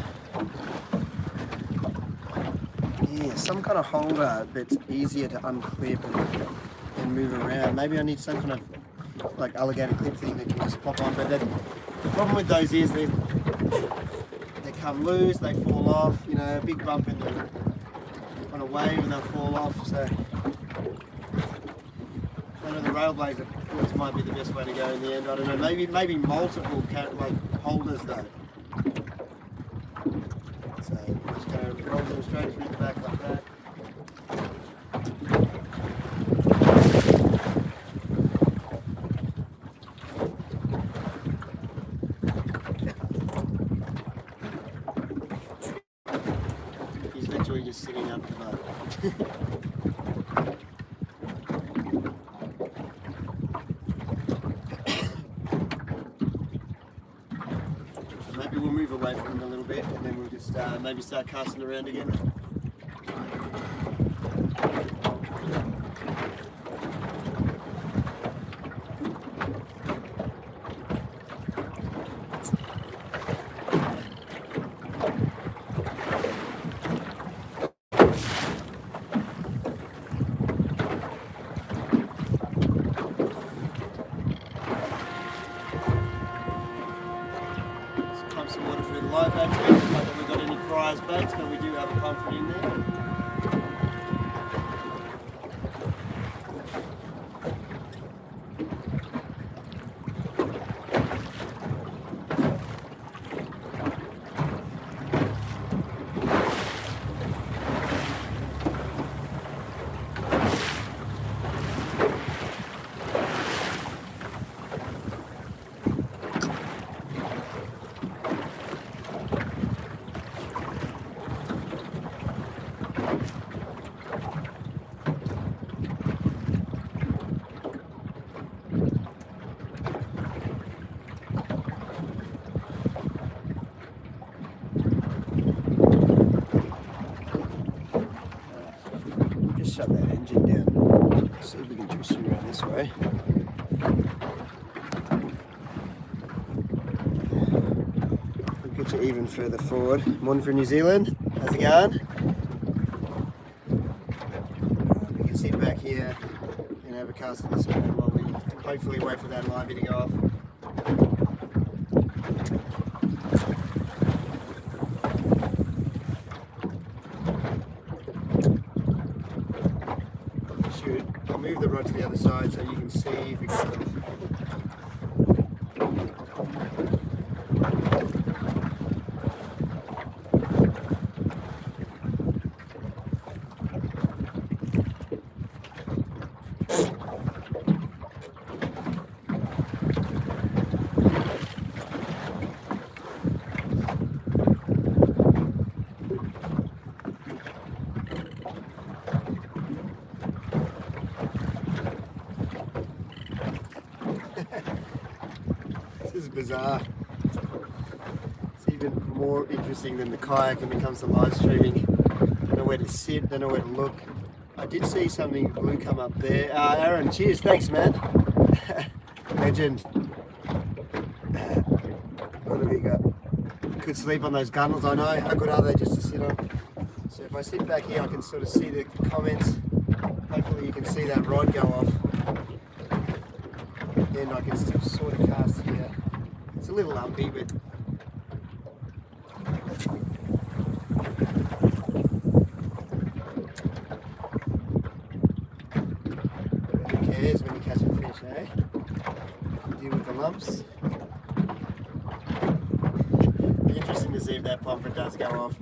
Yeah, some kind of holder that's easier to unclip and move around. Maybe I need some kind of like alligator clip thing that can just pop on, but the problem with those is they come loose, they fall off, you know, a big bump in the on a wave and they'll fall off. So one of the rail blades might be the best way to go in the end. I don't know, maybe multiple like holders though. So just go roll them straight through the back like that. He's literally just sitting up the boat. Maybe we'll move away from him a little bit and then we'll just maybe start casting around again. Some water through the live baits. Not that we've got any prize baits, but we do have a pump in there. Shut that engine down. Let's see if we can twist you around this way. We'll get you even further forward. Morning from New Zealand. How's it going? We can sit back here and have a cast of this around while we hopefully wait for that livey to go off. I'll move the rod to the other side so you can see if we can. bizarre. It's even more interesting than the kayak when it comes to live streaming. Don't know where to sit, don't know where to look. I did see something blue come up there. Aaron, cheers, thanks man. Legend. What have we got? Could sleep on those gunnels, I know. How good are they just to sit on? So if I sit back here, I can sort of see the comments. Hopefully you can see that rod go off. Then I can still sort of cast here. It's a little lumpy, but who cares when you catch a fish, eh? Deal with the lumps. Be interesting to see if that pomfret does go off.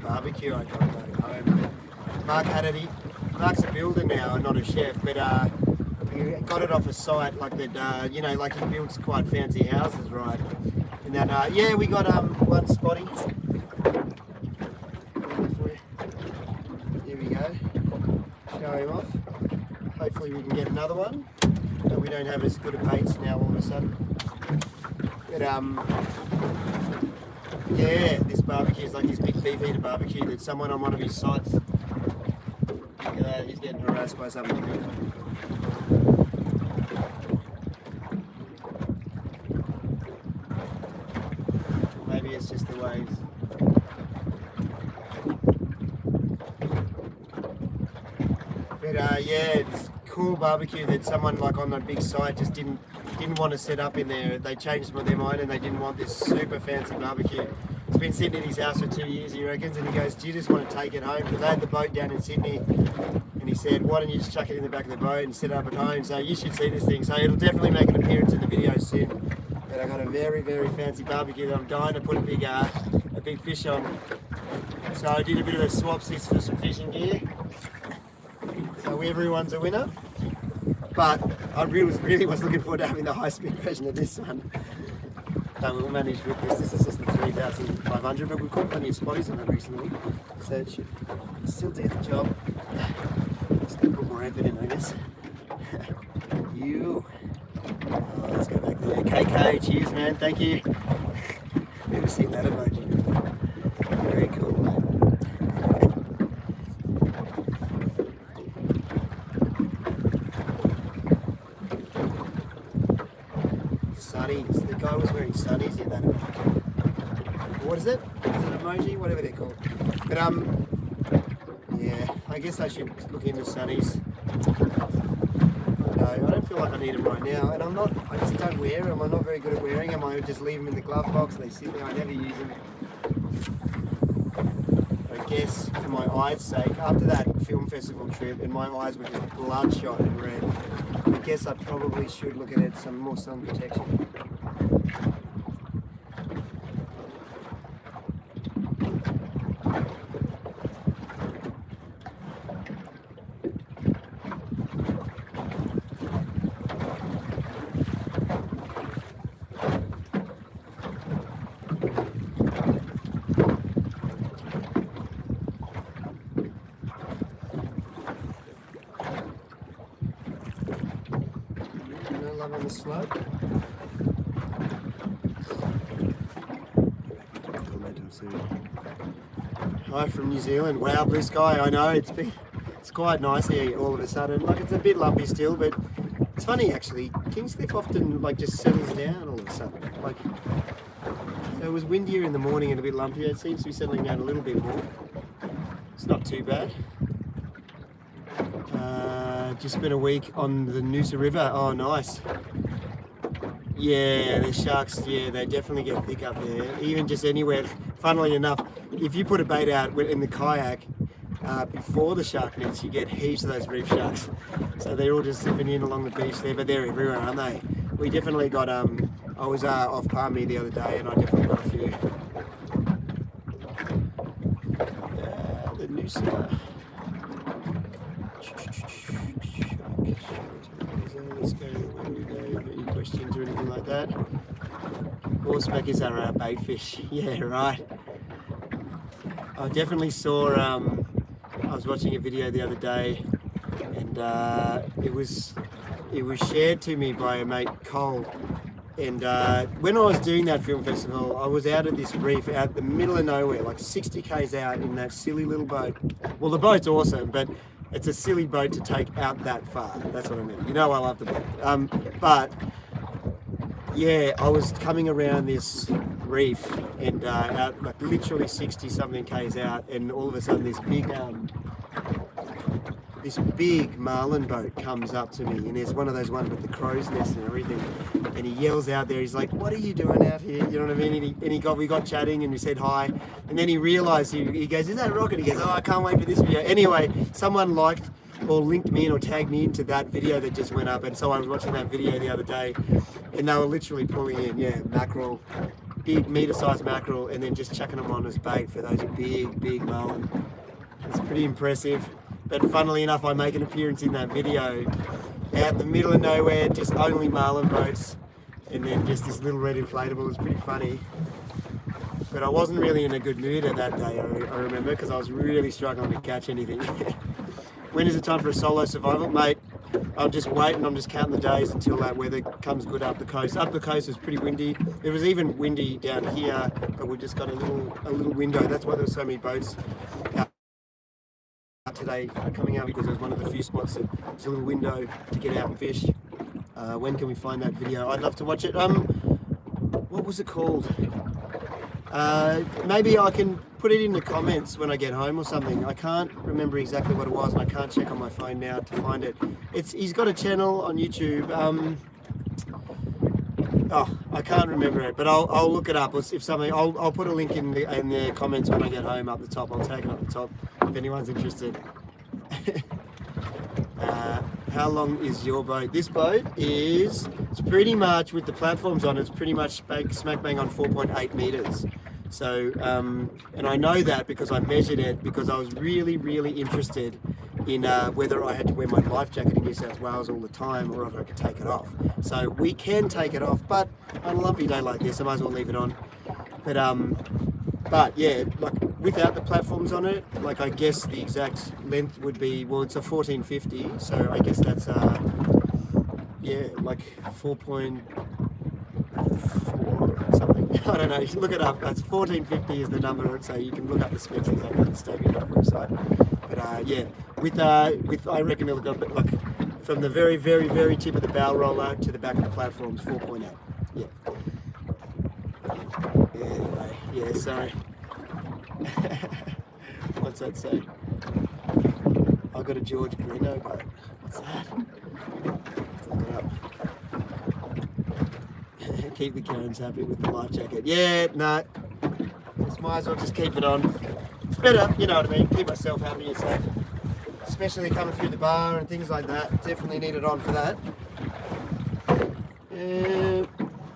Barbecue I got at home. Mark had it. Mark's a builder now, not a chef, but he got it off a site like that. You know, like he builds quite fancy houses, right? And then yeah, we got one spotty. Here we go. Show him off. Hopefully we can get another one. But we don't have as good a baits now all of a sudden. But yeah, this barbecue is like this big beef eater barbecue that someone on one of his sites. Look at that, he's getting harassed by something. Maybe it's just the waves. But yeah, it's cool barbecue that someone like on that big site just didn't want to set up in there. They changed their mind and they didn't want this super fancy barbecue. It's been sitting in his house for 2 years, he reckons, and he goes, do you just want to take it home? Because they had the boat down in Sydney, and he said, why don't you just chuck it in the back of the boat and set it up at home? So you should see this thing. So it'll definitely make an appearance in the video soon. But I got a very, very fancy barbecue that I'm dying to put a big fish on. So I did a bit of a swapsies for some fishing gear. So everyone's a winner. But I really was looking forward to having the high-speed version of this one. So we'll manage with this. This is just the 3500, but we've caught plenty of spotties on it recently. So it should still do the job. Just put more effort in, I guess. You. Oh, let's go back there. KK, cheers man, thank you. Never seen that emoji before. Very cool, mate. Sunnies. The guy was wearing sunnies in that emoji. What is it? Is it an emoji? Whatever they're called. But yeah, I guess I should look into sunnies. No, I don't feel like I need them right now, and I just don't wear them. I'm not very good at wearing them. I just leave them in the glove box. They sit there. I never use them. I guess for my eyes' sake, after that film festival trip, and my eyes were just bloodshot and red. I guess I probably should look at some more sun protection. On the slope. Hi from New Zealand. Wow, blue sky. I know it's quite nice here all of a sudden. Like it's a bit lumpy still, but it's funny actually. Kingscliff often like just settles down all of a sudden. Like so it was windier in the morning and a bit lumpier. It seems to be settling down a little bit more. It's not too bad. Just spent a week on the Noosa River. Oh, nice. Yeah, the sharks, yeah, they definitely get thick up there. Even just anywhere. Funnily enough, if you put a bait out in the kayak before the shark nets, you get heaps of those reef sharks. So they're all just zipping in along the beach there, but they're everywhere, aren't they? We definitely got, I was off Palmy the other day and I definitely got a few. The Noosa. let's go. Where do we go? Any questions or anything like that? Horsebackers are our bait fish. Yeah, right. I definitely saw. I was watching a video the other day, and it was shared to me by a mate, Cole. And when I was doing that film festival, I was out at this reef out in the middle of nowhere, like 60 k's out in that silly little boat. Well, the boat's awesome, but it's a silly boat to take out that far. That's what I mean. You know I love the boat. But yeah, I was coming around this reef and out like literally 60 something k's out, and all of a sudden this big marlin boat comes up to me, and there's one of those ones with the crow's nest and everything, and he yells out there, he's like, "What are you doing out here?" You know what I mean? And we got chatting, and we said hi, and then he realized, he goes, "Is that a rocket?" He goes, "Oh, I can't wait for this video." Anyway, someone liked or linked me in or tagged me into that video that just went up, and so I was watching that video the other day, and they were literally pulling in mackerel, big meter-sized mackerel, and then just chucking them on as bait for those big marlin. It's pretty impressive. But funnily enough, I make an appearance in that video out in the middle of nowhere, just only marlin boats, and then just this little red inflatable. It's pretty funny. But I wasn't really in a good mood at that day, I remember, because I was really struggling to catch anything. When is it time for a solo survival? Mate, I'm just waiting, I'm just counting the days until that weather comes good up the coast. Up the coast is pretty windy. It was even windy down here, but we just got a little window. That's why there were so many boats out today coming out, because it was one of the few spots that there's a little window to get out and fish. When can we find that video? I'd love to watch it. What was it called? Maybe I can put it in the comments when I get home or something. I can't remember exactly what it was, and I can't check on my phone now to find it. He's got a channel on YouTube. I can't remember it, but I'll look it up. If something, I'll put a link in the comments when I get home up the top. I'll tag it up the top if anyone's interested. How long is your boat? This boat it's pretty much, with the platforms on, it's pretty much smack bang on 4.8 meters. So, and I know that because I measured it, because I was really interested in whether I had to wear my life jacket in New South Wales all the time, or if I could take it off. So we can take it off, but on a lumpy day like this, I might as well leave it on. But yeah, like without the platforms on it, like I guess the exact length would be, well, it's a 1450, so I guess that's yeah, like 4.4 something. I don't know. You can look it up. That's 1450 is the number, so you can look up the specs on the Stabicraft website. But yeah, with I reckon it'll go like from the very tip of the bow roller to the back of the platforms, 4.8. Yeah. Anyway, yeah. Sorry. What's that say? I got a George Greeno boat. What's that? Let's look it up. Keep the Karens happy with the life jacket. Yeah, no. Just might as well just keep it on. It's better, you know what I mean. Keep myself happy and safe. Especially coming through the bar and things like that. Definitely need it on for that.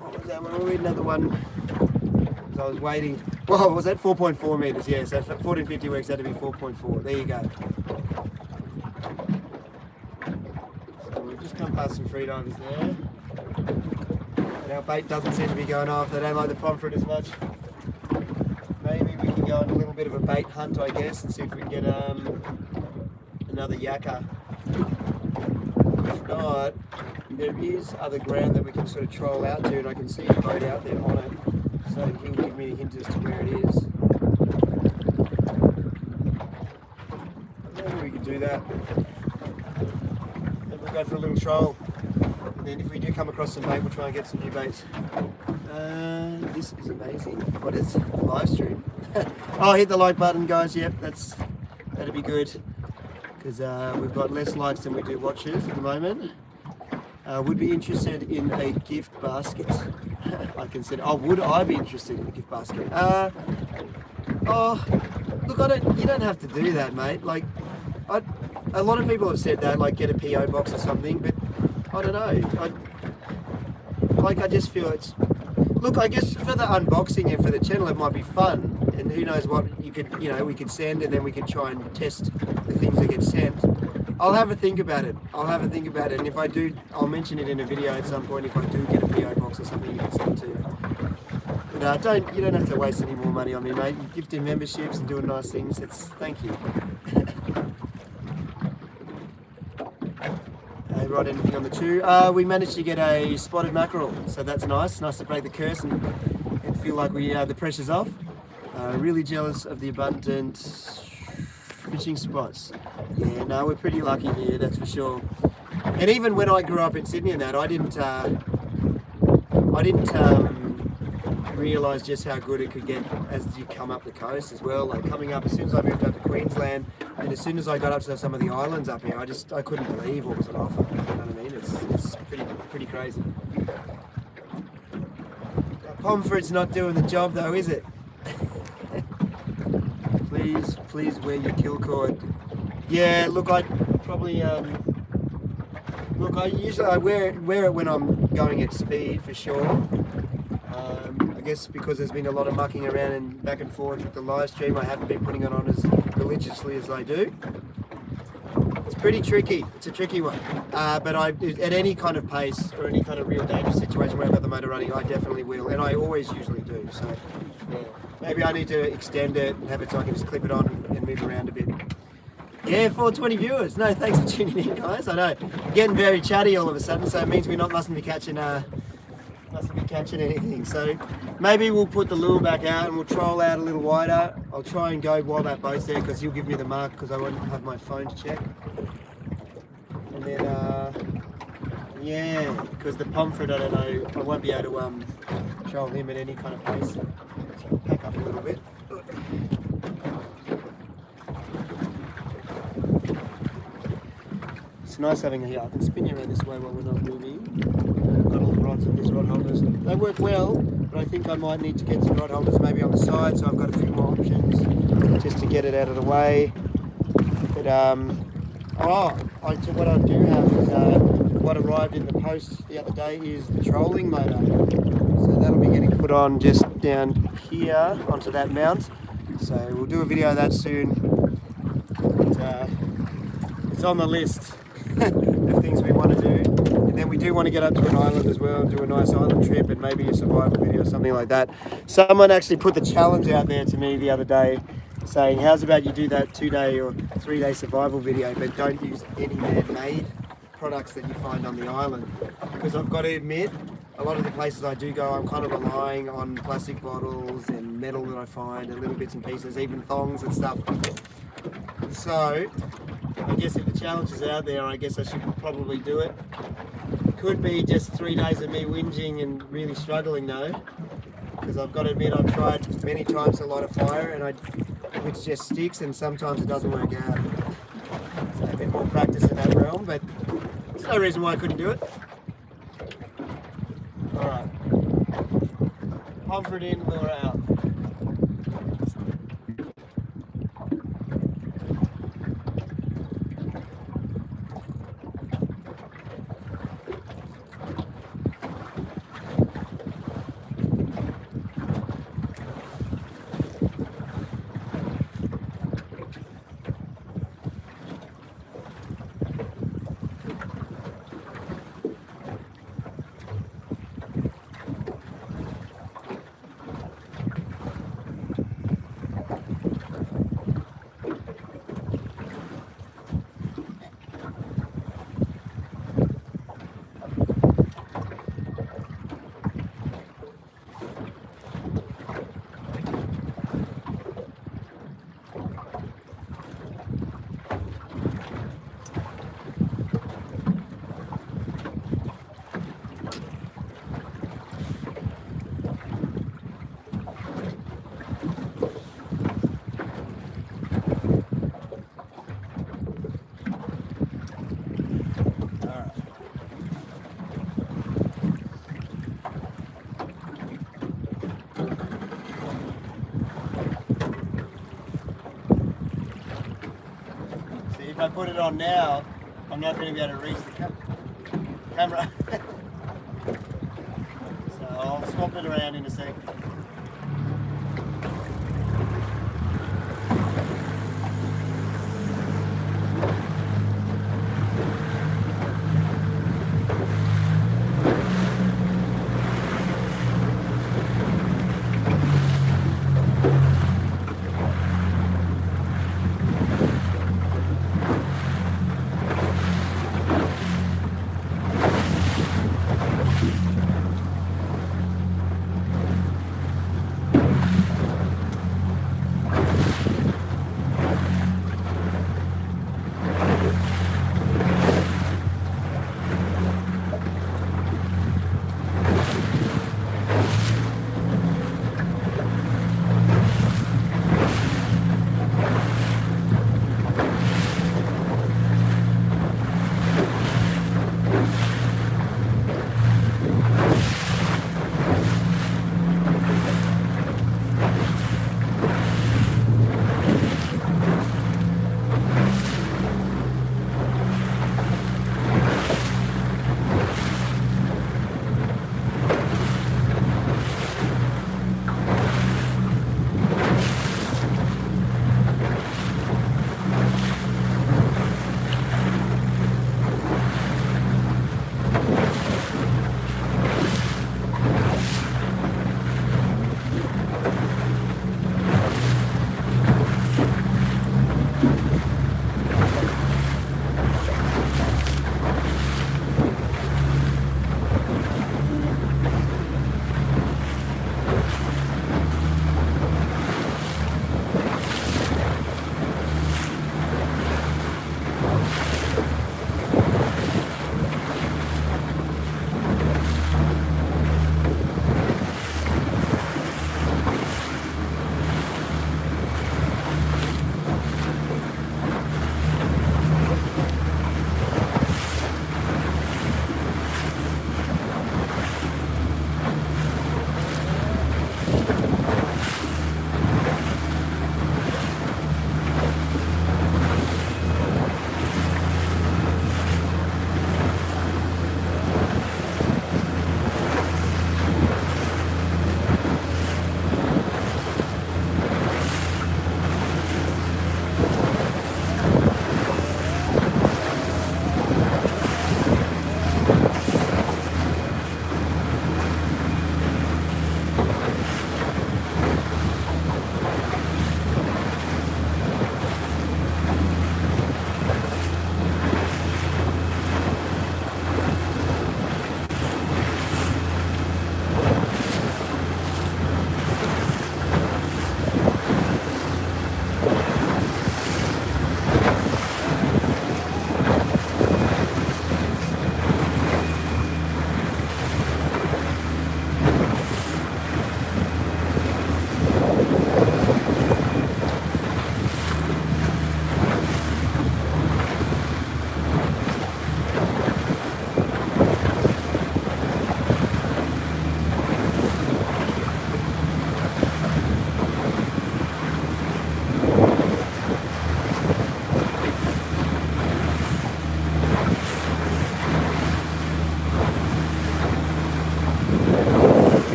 What was that one? I'll read another one. Because I was waiting. Well, was that 4.4 meters? Yeah, so 1450 works out to be 4.4. There you go. So we've just come past some freedivers there. And our bait doesn't seem to be going off. They don't like the pomfret as much. Maybe we can go on a little bit of a bait hunt, I guess, and see if we can get another yakka. If not, there is other ground that we can sort of troll out to, and I can see a boat out there on it, so he can give me a hint as to where it is. Maybe we can do that. Then we'll go for a little troll, and then if we do come across some bait, we'll try and get some new baits. This is amazing. What is the live stream? Oh, hit the like button, guys. Yep, that'd be good, because we've got less likes than we do watchers at the moment. Would be interested in a gift basket. I consider. Oh, would I be interested in a gift basket? Oh, look, you don't have to do that, mate. Like, a lot of people have said that, like, get a PO box or something, but I don't know. I just feel it's. Look, I guess for the unboxing and for the channel, it might be fun, and who knows what we could send, and then we could try and test the things that get sent. I'll have a think about it. And if I do, I'll mention it in a video at some point. If I do get a PO box or something, you can send to. But you don't have to waste any more money on me, mate. You gifting memberships and doing nice things. Thank you. Right, anything on the chew? We managed to get a spotted mackerel, so that's nice. Nice to break the curse and feel like the pressure's off. Really jealous of the abundant fishing spots. Yeah, no, we're pretty lucky here, that's for sure. And even when I grew up in Sydney and that, I didn't realise just how good it could get as you come up the coast as well. Like coming up, as soon as I moved up to Queensland, and as soon as I got up to some of the islands up here, I couldn't believe what was on offer. You know what I mean? It's pretty crazy. Pomfret's not doing the job though, is it? Please wear your kill cord. Yeah, look, I probably I wear it when I'm going at speed for sure. I guess because there's been a lot of mucking around and back and forth with the live stream, I haven't been putting it on as religiously as I do. It's pretty tricky. It's a tricky one. But at any kind of pace or any kind of real dangerous situation where I've got the motor running, I definitely will, and I always usually do. So yeah, maybe I need to extend it and have it so I can just clip it on and move around a bit. Yeah, 420 viewers. No, thanks for tuning in, guys. I know, getting very chatty all of a sudden, so it means we mustn't be catching anything. So maybe we'll put the lure back out and we'll troll out a little wider. I'll try and go while that boat's there because he'll give me the mark because I won't have my phone to check. And then yeah, because the pomfret, I don't know, I won't be able to troll him at any kind of pace. So I'll pack up a little bit. It's nice having a here. I can spin you around this way while we're not moving. I've got all the rods and these rod holders. They work well, but I think I might need to get some rod holders maybe on the side, so I've got a few more options just to get it out of the way. But what I do have is what arrived in the post the other day is the trolling motor. So that'll be getting put on just down here onto that mount. So we'll do a video of that soon. But, it's on the list of things we want to do, and then we do want to get up to an island as well and do a nice island trip and maybe a survival video or something like that. Someone actually put the challenge out there to me the other day saying, how's about you do that 2-day or 3-day survival video but don't use any man-made products that you find on the island, because I've got to admit a lot of the places I do go I'm kind of relying on plastic bottles and metal that I find and little bits and pieces, even thongs and stuff. So I guess if the challenge is out there, I guess I should probably do it. Could be just 3 days of me whinging and really struggling though, because I've got to admit I've tried many times to light a fire and which just sticks, and sometimes it doesn't work out. So a bit more practice in that realm, but there's no reason why I couldn't do it. Alright. Pomfret in, lure out. If I put it on now, I'm not going to be able to reach the camera. So I'll swap it around in a sec.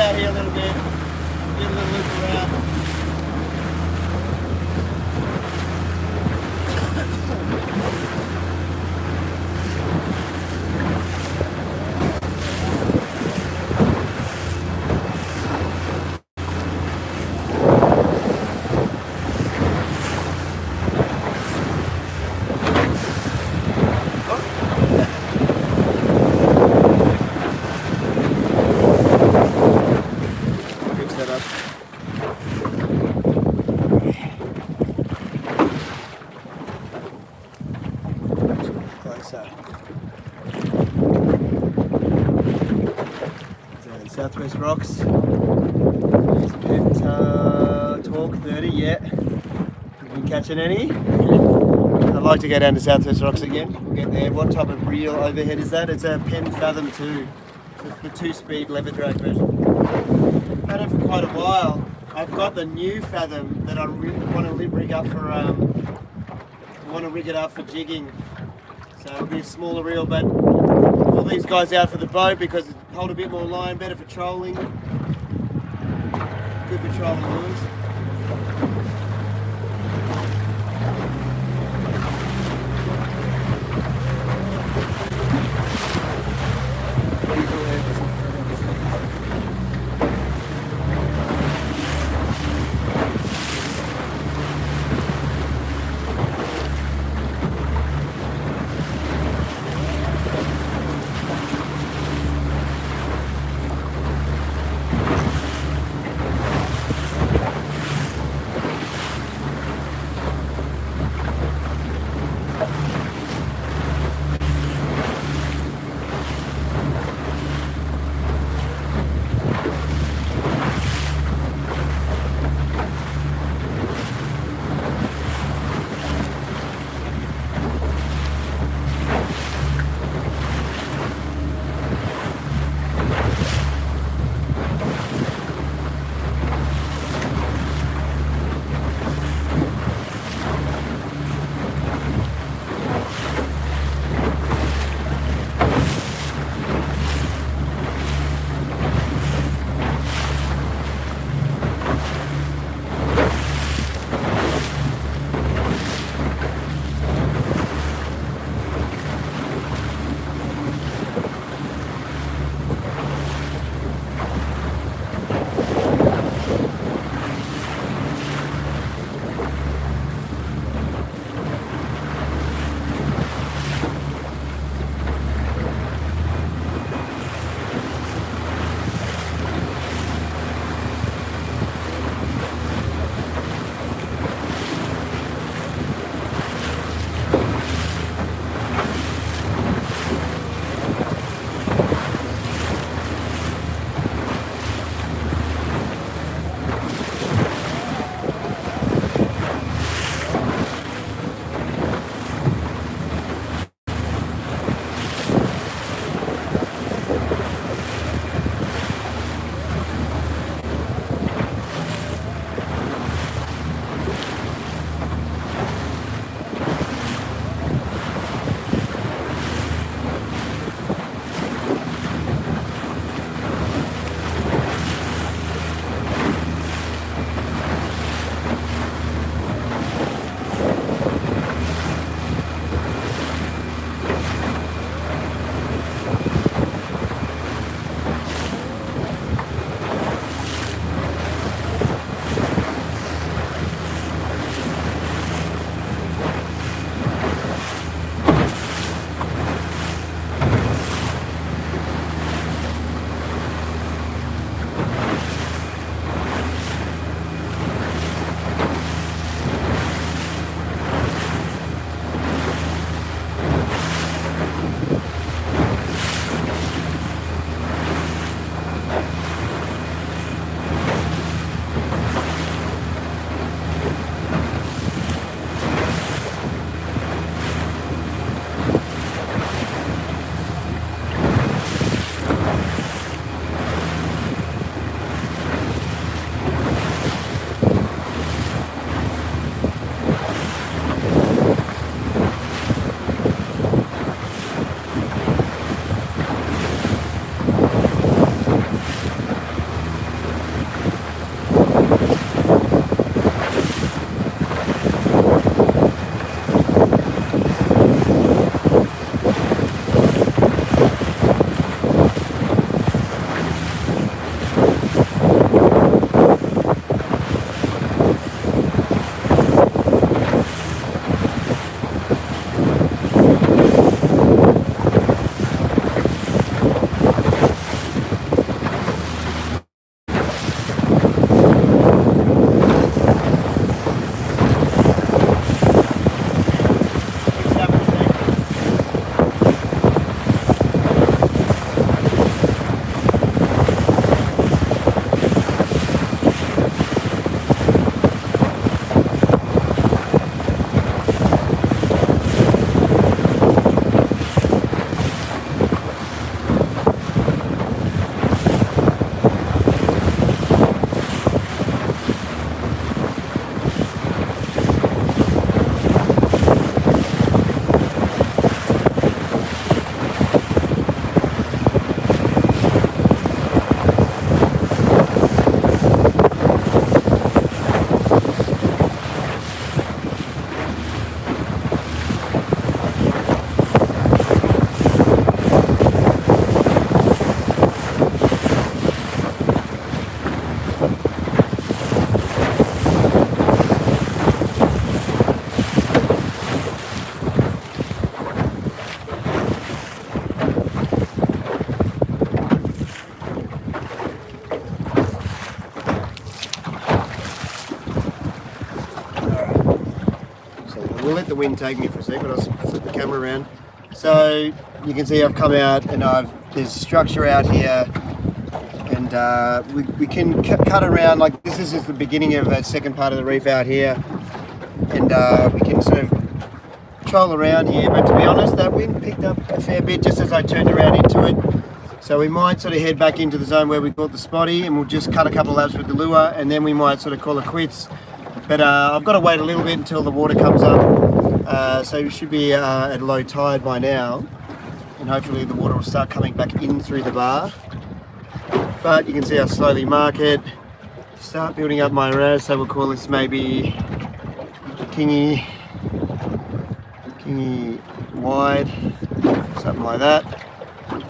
out here a little bit, get a little loop around. Fix that up. Closer. So, Southwest Rocks. There's Pent Talk 30, yeah. Have you catching any? I'd like to go down to Southwest Rocks again. We'll get there. What type of reel overhead is that? It's a Penn Fathom 2. So it's the 2-speed lever drag version. I've had it for quite a while. I've got the new Fathom that I want to rig up for. I want to rig it up for jigging. So it'll be a smaller reel, but all these guys out for the boat because it hold a bit more line, better for trolling. Good for trolling lures. we'll let the wind take me for a sec, but I'll flip the camera around. So you can see I've come out and there's structure out here, and we can cut around, like this is just the beginning of that second part of the reef out here, and we can sort of troll around here, but to be honest that wind picked up a fair bit just as I turned around into it. So we might sort of head back into the zone where we caught the spotty, and we'll just cut a couple of laps with the lure, and then we might sort of call it quits. But I've got to wait a little bit until the water comes up. So we should be at low tide by now, and hopefully the water will start coming back in through the bar. But you can see I slowly mark it, start building up my raz, so we'll call this maybe kingy wide, something like that.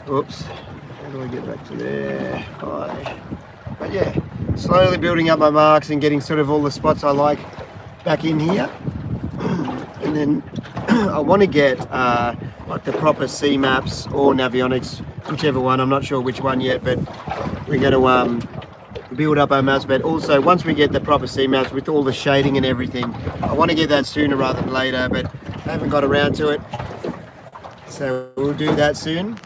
Oops. How do I get back to there? Hi. But yeah, slowly building up my marks and getting sort of all the spots I like back in here. And then I want to get like the proper C maps or Navionics, whichever one. I'm not sure which one yet, but we're going to build up our maps. But also, once we get the proper C maps with all the shading and everything, I want to get that sooner rather than later, but I haven't got around to it. So we'll do that soon.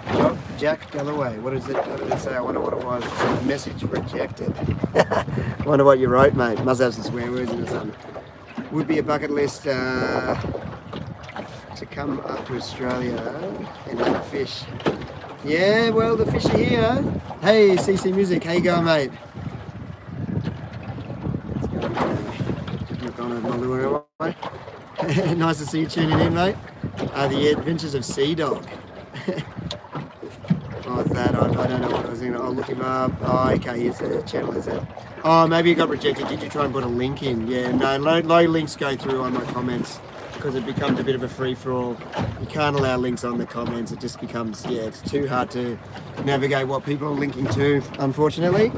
Oh, Jack Galloway, what is it? What did it say? I wonder what it was. It said message rejected. I wonder what you wrote, mate. Must have some swear words in it or something. Would be a bucket list to come up to Australia and have a fish. Yeah, well, the fish are here. Hey, CC Music, how you going, mate? Look on my lure away. Nice to see you tuning in, mate. The Adventures of Sea Dog. Oh, it's that. I don't know what I was thinking. I'll look him up. Oh, okay, here's the channel, is it? Oh, maybe it got rejected. Did you try and put a link in? Yeah, no, no links go through on my comments because it becomes a bit of a free-for-all. You can't allow links on the comments. It just becomes, yeah, it's too hard to navigate what people are linking to, unfortunately.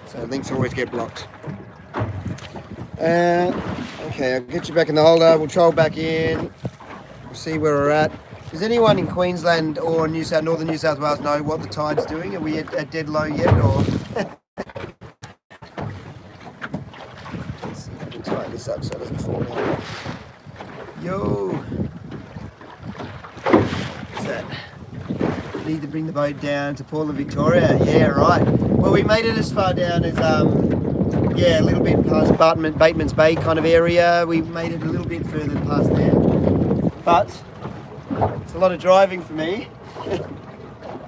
So links always get blocked. Okay, I'll get you back in the holder. We'll troll back in. We'll see where we're at. Does anyone in Queensland or northern New South Wales know what the tide's doing? Are we at dead low yet, or? Let's see if I can tighten this up so it doesn't fall down. Yo! What's that? Need to bring the boat down to Port of Victoria. Yeah, right. Well, we made it as far down as yeah, a little bit past Bateman's Bay kind of area. We made it a little bit further past there, but it's a lot of driving for me.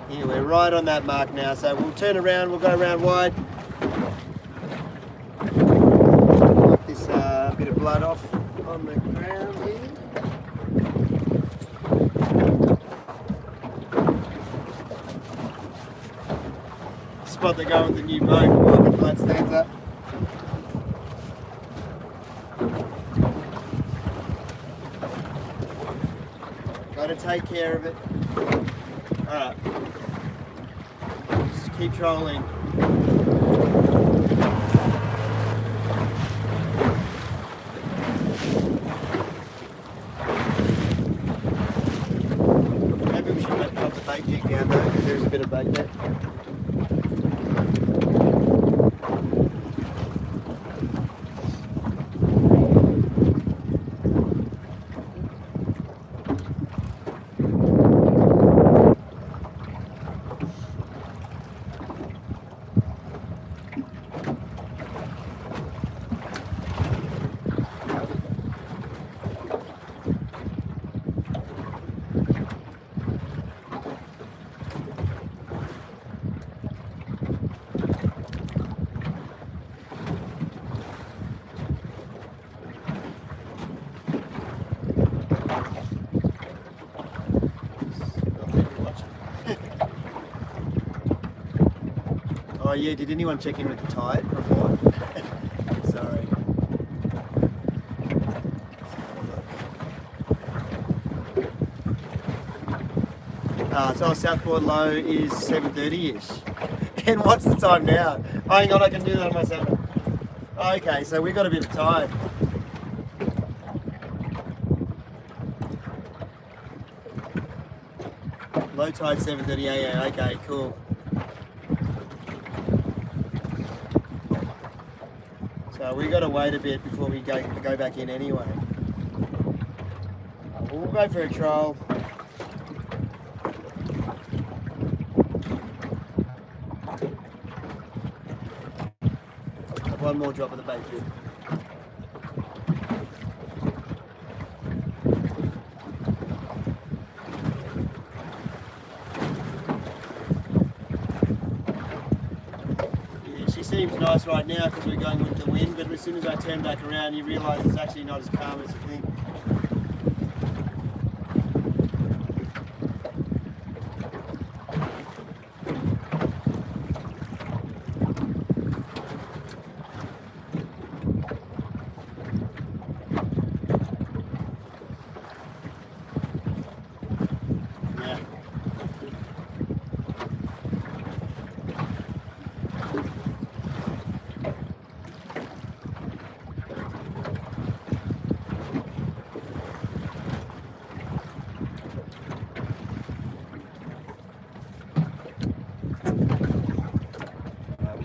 Here, we're right on that mark now, so we'll turn around, we'll go around wide. Wipe this bit of blood off on the ground here. Spot the go with the new boat while the blood stands up. Got to take care of it. Alright. Just keep trolling. Maybe we should maybe pop the bait jig down though, because there's a bit of bait there. Oh yeah, did anyone check in with the tide report? Sorry. So our Southport low is 7:30ish. And what's the time now? Oh, hang on, I can do that on myself. Okay, so we've got a bit of tide. Low tide 7:30 a.m. Okay, cool. So we got to wait a bit before we go back in anyway. We'll go for a trial. One more drop of the bait here. Yeah, she seems nice right now because we're going with the wind, but as soon as I turn back around you realise it's actually not as calm as you think.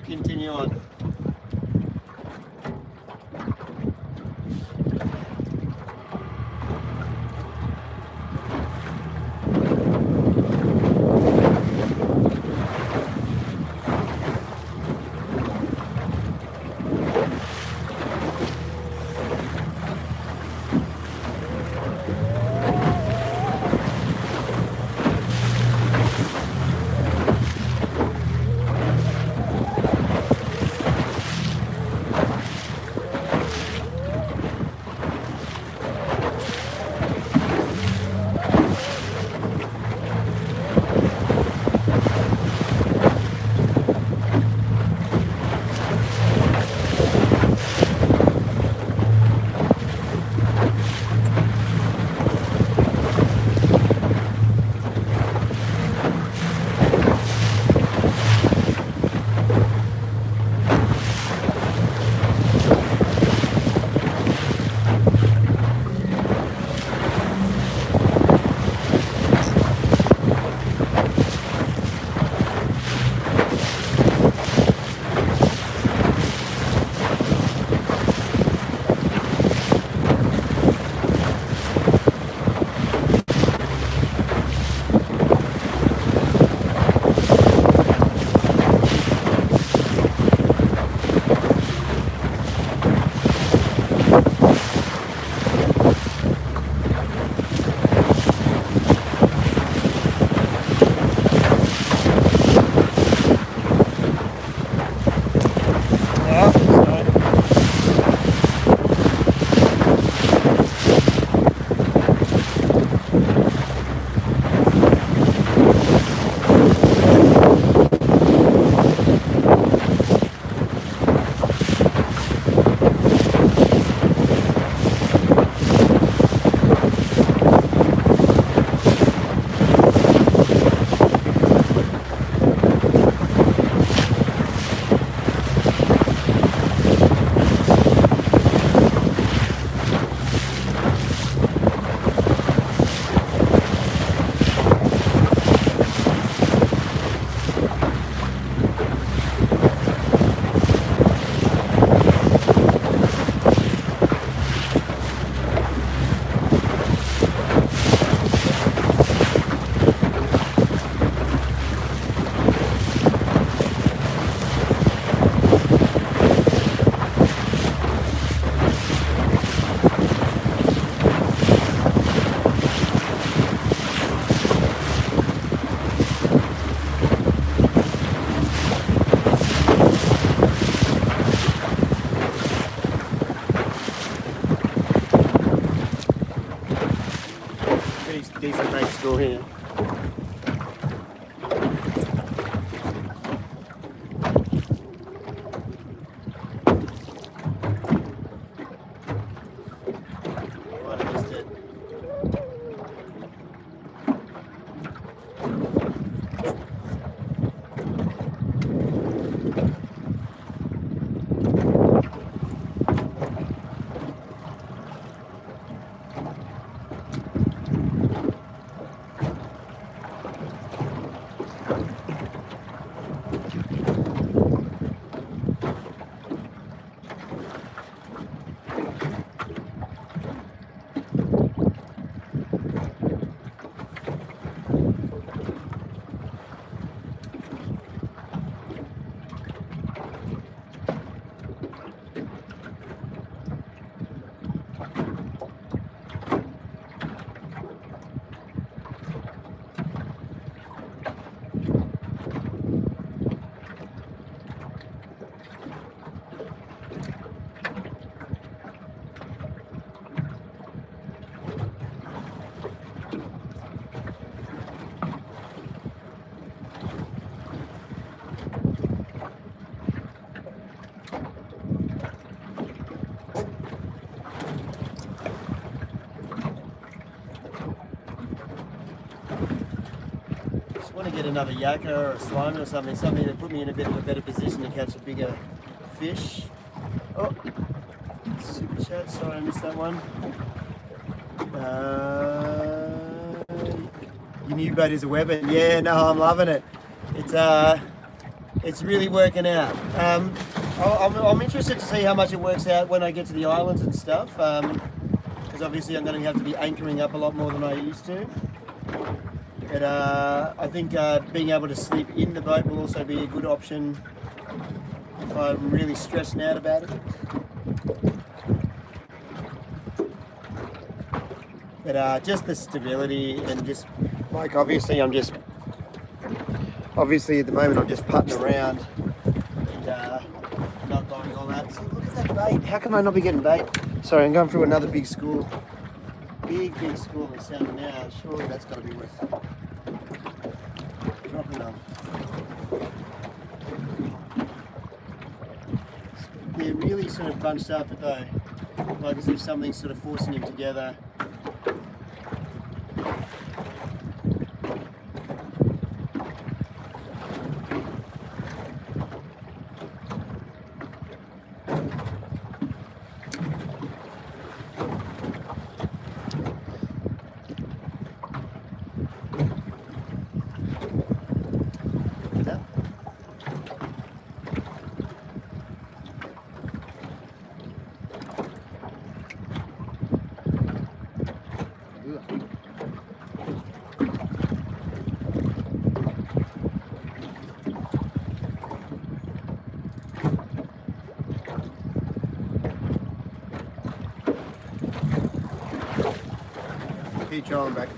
Continue on. another yakka or a slimer or something that put me in a bit of a better position to catch a bigger fish. Oh, super chat, sorry I missed that one. Your new boat is a weapon. Yeah, no, I'm loving it. It's really working out. I'm interested to see how much it works out when I get to the islands and stuff, because obviously I'm going to have to be anchoring up a lot more than I used to. But I think being able to sleep in the boat will also be a good option if I'm really stressing out about it. But just the stability and just like obviously at the moment I'm just putting around and not going all that. See, look at that bait. How can I not be getting bait? Sorry, I'm going through another big school. Big school in salmon now. Surely that's got to be worth dropping on. They're really sort of bunched up though, like as if something's sort of forcing them together. Keep trolling back.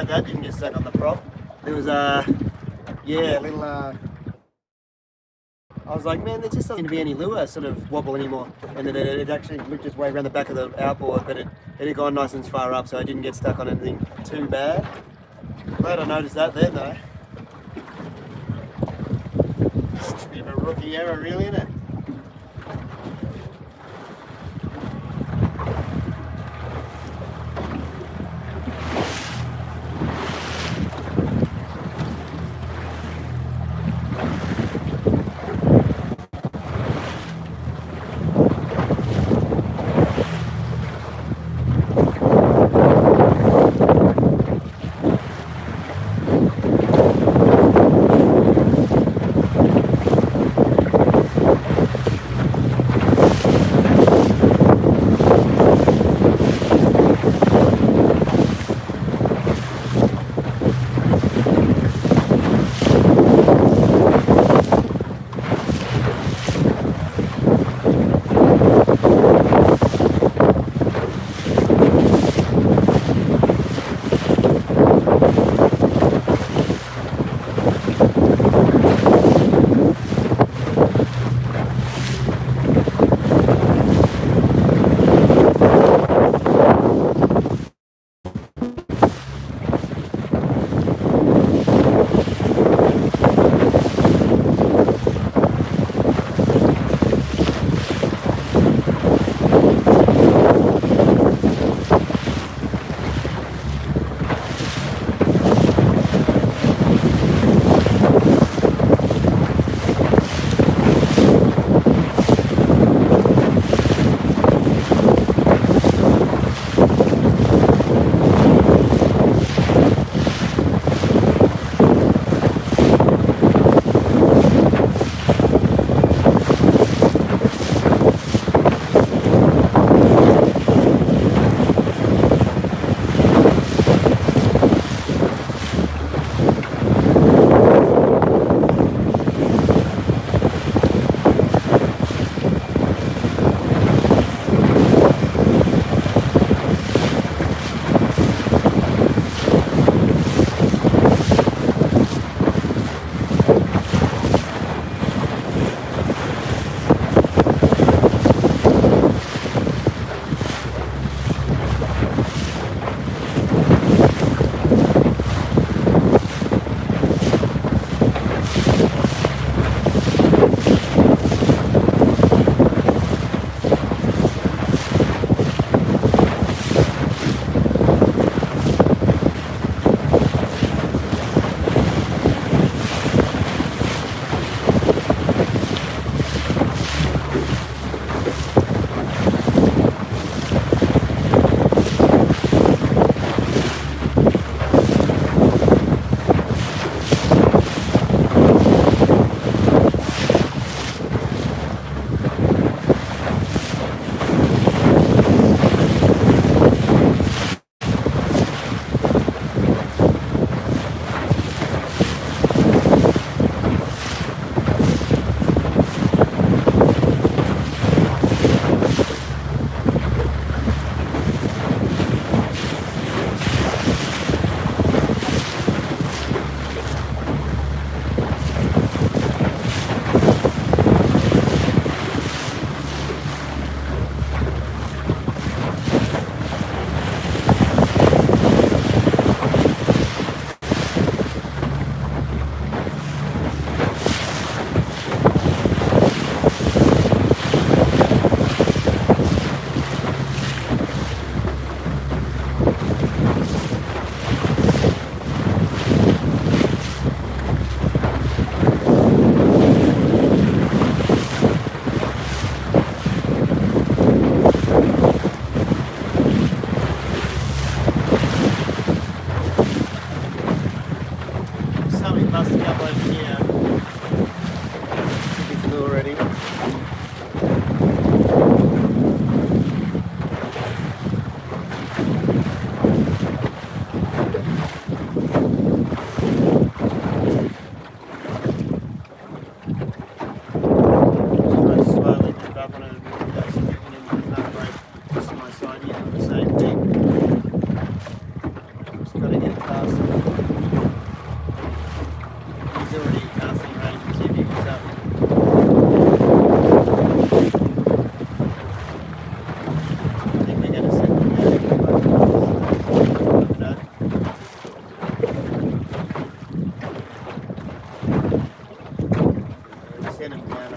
glad that didn't get stuck on the prop. It was yeah, a little I was like, man, there just doesn't seem to be any lure sort of wobble anymore. And then it actually looked its way around the back of the outboard, but it had gone nice and far up, so I didn't get stuck on anything too bad. Glad I noticed that then, though. It's a bit of a rookie error, really, isn't it?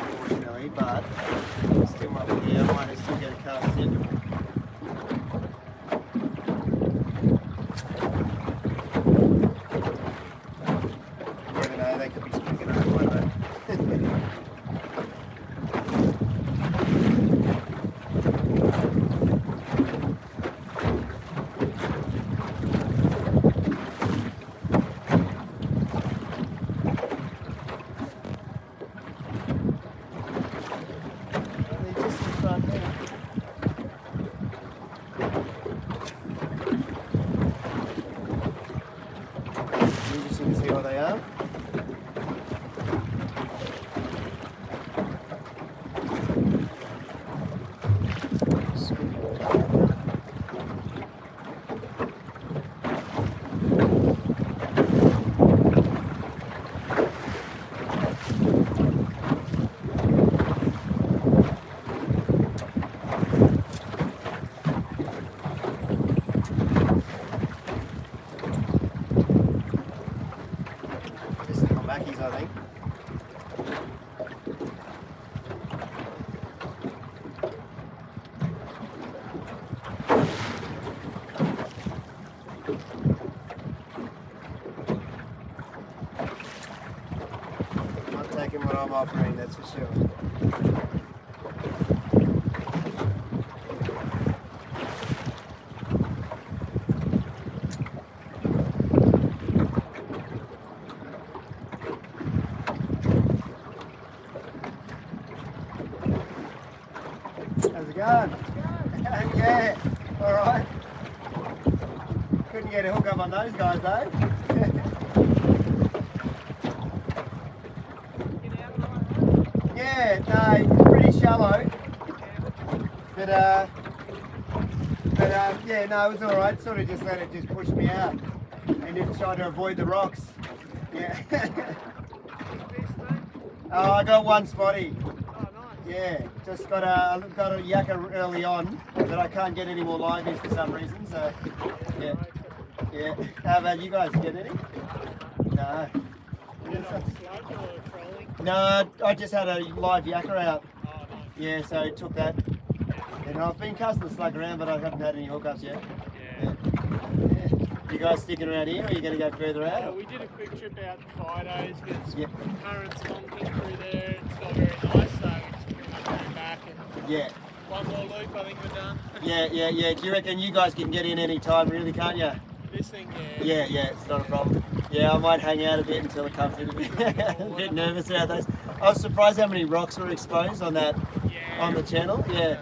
unfortunately, but still might be there. I might still get a cast in. You never know, they could be spinning up one day. Interesting to see what they are. Mackies, I think. Not taking what I'm offering, that's for sure. How's it going? Yeah, alright. Couldn't get a hook up on those guys though. Yeah, no, it's pretty shallow. But yeah, no, it was alright. Sort of just let it just push me out. And just trying to avoid the rocks. Yeah. Oh, I got one spotty. Yeah, just got a yakka early on, but I can't get any more liveys for some reason. So, yeah, yeah. How about you guys? Get any? No. No, I just had a live yakka out. Yeah, so took that. And I've been casting the slug around, but I haven't had any hookups yet. Yeah. You guys sticking around here, or are you going to go further out? We did a quick trip out to Fido's because Yep. currents honking through there. It's not very nice, so we just pretty much came back and Yeah. one more loop. I think we're done. Yeah. Do you reckon you guys can get in any time, really, can't you? This thing, yeah. Yeah, it's not a problem. Yeah, I might hang out a bit until it comes in a bit. A bit nervous about those. I was surprised how many rocks were exposed on that on the channel. Yeah.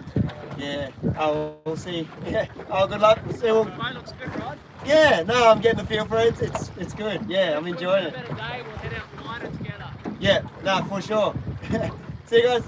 Oh, we'll see. Yeah. Oh, good luck. We'll see. Mate, looks good, right? Yeah. No, I'm getting the feel for it. It's good. Yeah, I'm enjoying it. Better day, we'll head out and mine it together. Yeah. No, for sure. See you guys.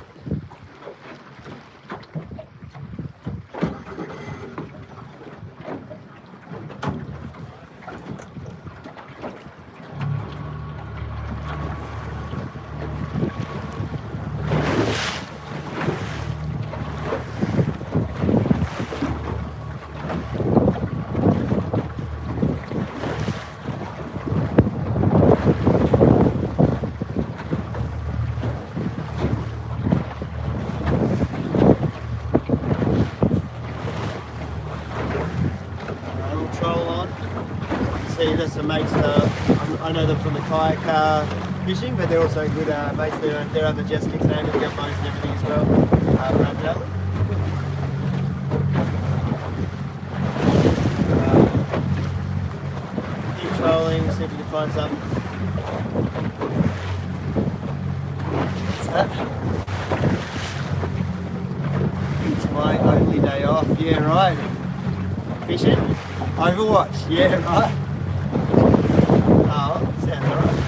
There's some mates, I know them from the kayak fishing, but they're also good mates. They're on the jet skis now, they've got boats and everything as well around Tidal. Keep trolling, see if we can find something. What's that? It's my only day off, yeah right. Fishing? Overwatch, yeah right. Oh, sounds alright.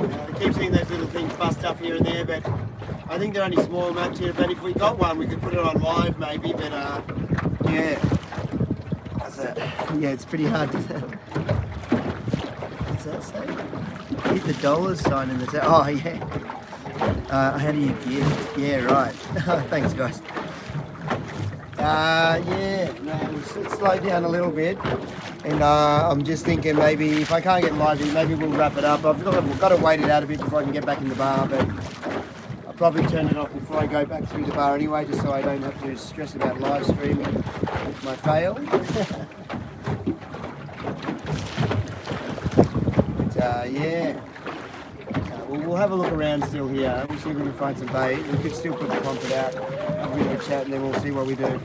I keep seeing those little things bust up here and there, but I think they're only small amounts here. But if we got one, we could put it on live maybe. But yeah, yeah, it's pretty hard to. What's that say? Hit the dollar sign in the. Oh yeah. How do you give? Yeah, right. Thanks, guys. Yeah, no, we'll slow down a little bit. And I'm just thinking maybe if I can't get lively, maybe we'll wrap it up. I've got to wait it out a bit before I can get back in the bar, but I'll probably turn it off before I go back through the bar anyway, just so I don't have to stress about live streaming my fail. But yeah, we'll have a look around still here. We'll see if we can find some bait. We could still put the pomfret out, have a bit of a chat, and then we'll see what we do.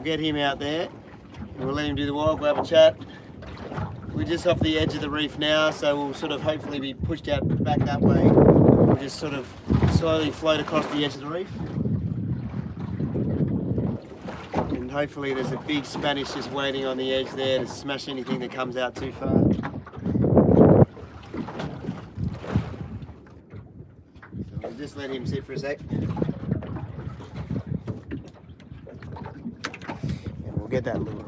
get him out there and we'll let him do the walk, we'll have a chat. We're just off the edge of the reef now, so we'll sort of hopefully be pushed out back that way. We'll just sort of slowly float across the edge of the reef. And hopefully there's a big Spanish just waiting on the edge there to smash anything that comes out too far. So we'll just let him sit for a sec. And we'll get that lure.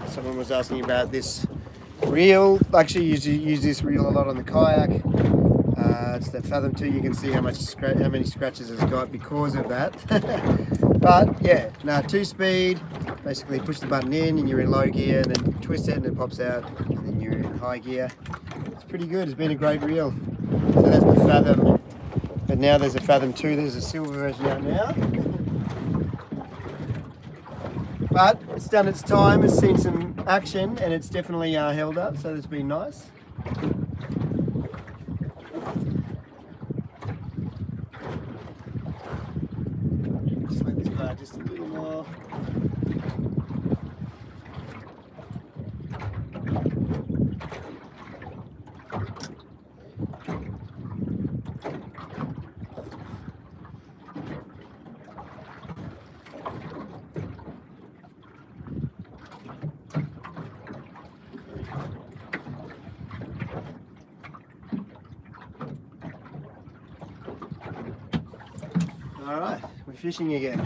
Someone was asking about this reel. Actually, use this reel a lot on the kayak. It's the Fathom 2. You can see how many scratches it's got because of that. But yeah, no, 2-speed. Basically, push the button in and you're in low gear, and then twist it and it pops out, and then you're in high gear. It's pretty good. It's been a great reel. So that's the Fathom. But now there's a Fathom 2. There's a silver version out now. But it's done its time, it's seen some action, and it's definitely held up, so it's been nice. Just let this go just a little more. All right, we're fishing again.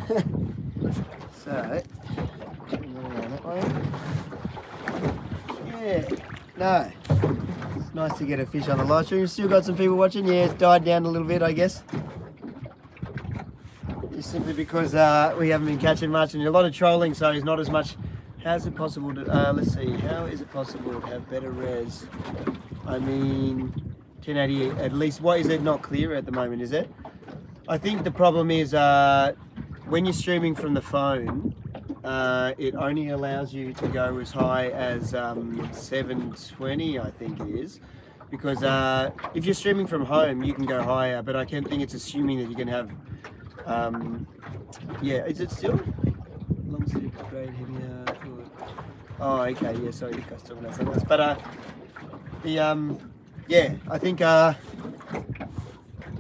So, around that way. Yeah, no, it's nice to get a fish on the live stream. Still got some people watching. Yeah, it's died down a little bit, I guess. Just simply because we haven't been catching much, and a lot of trolling, so it's not as much. How is it possible to? Let's see. How is it possible to have better res? I mean, 1080 at least. What is it not clear at the moment? Is it? I think the problem is when you're streaming from the phone, it only allows you to go as high as 720, I think it is. Because if you're streaming from home, you can go higher, but I can't think it's assuming that you can have, yeah, is it still? Long sleeve grade heavier. Oh, okay, yeah, sorry, you guys talking about something else. But yeah, I think,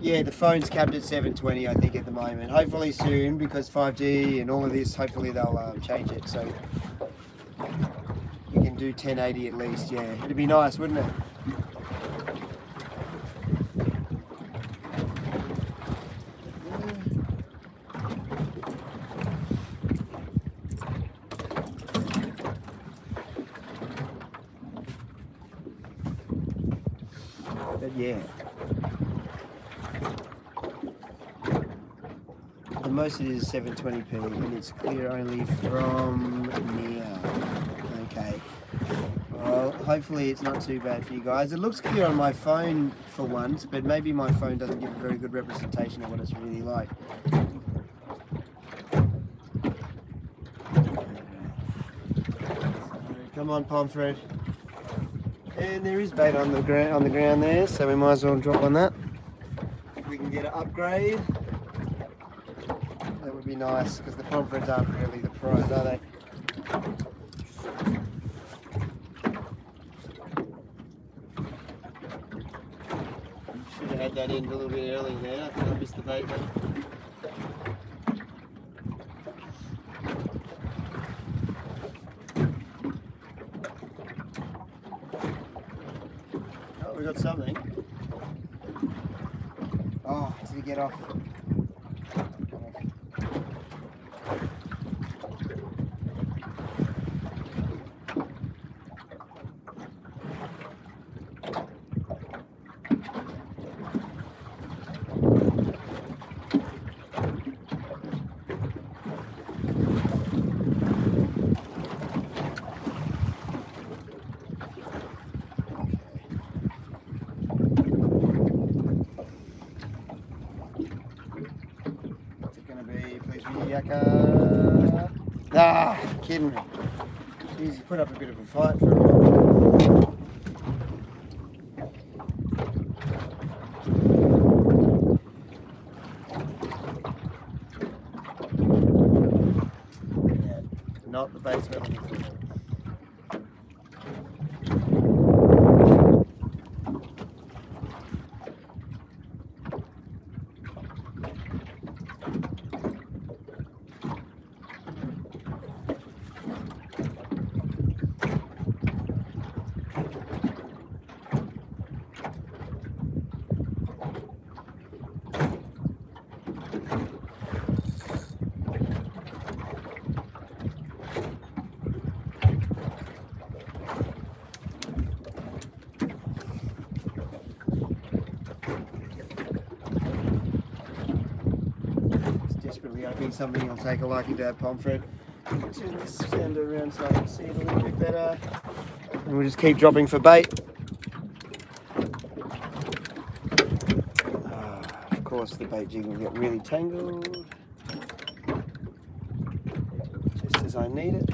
yeah, the phone's capped at 720, I think, at the moment. Hopefully soon, because 5G and all of this, hopefully they'll change it so you can do 1080 at least. Yeah, it'd be nice, wouldn't it? But yeah. The most it is 720p, and it's clear only from near. Okay. Well, hopefully it's not too bad for you guys. It looks clear on my phone for once, but maybe my phone doesn't give a very good representation of what it's really like. Come on, Pomfret. And there is bait on the ground there, so we might as well drop on that. If we can get an upgrade. That would be nice, because the pomfrets aren't really the prize, are they? Should have had that in a little bit earlier there. I think I missed the bait there. Oh, we got something. Oh, did he get off? Yakka. Ah, kidding me. Jeez, he put up a bit of a fight for a while. Yeah, not the bait smell. Desperately hoping somebody will take a liking to that pomfret. Turn this sounder around so I can see it a little bit better. And we'll just keep dropping for bait. Of course the bait jig will get really tangled. Just as I need it.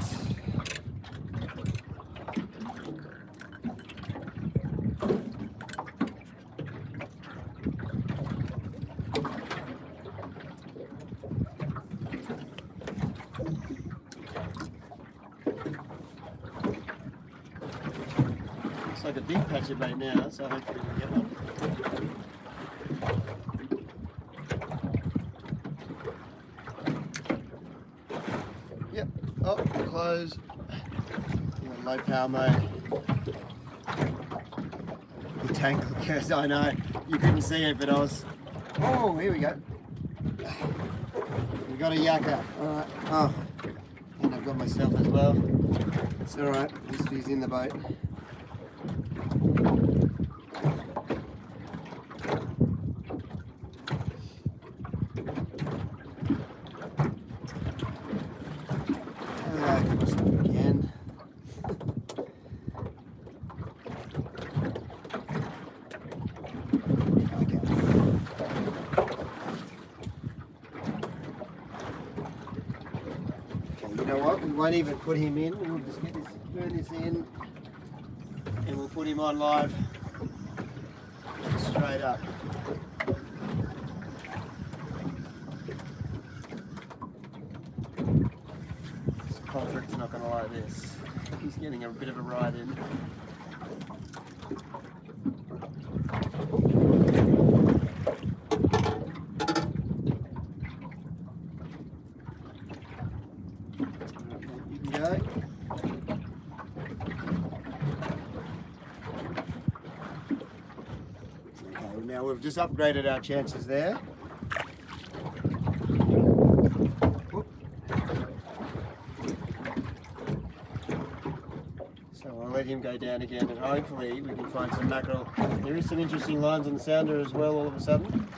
Like a big patch of bait now, so hopefully we'll get one. Yep, oh, close. In low power mode. The tangle, yes, I know. You couldn't see it, but I was. Oh, here we go. We got a yakka. Alright, oh, and I've got myself as well. It's alright, this is in the boat. Again. Okay, you know what? We won't even put him in. We'll just get this, turn this in, and we'll put him on live straight up. Pomfret's not going to like this. He's getting a bit of a ride in. You can go. Okay, now we've just upgraded our chances there. Let him go down again, and hopefully we can find some mackerel. There is some interesting lines on the sounder as well all of a sudden.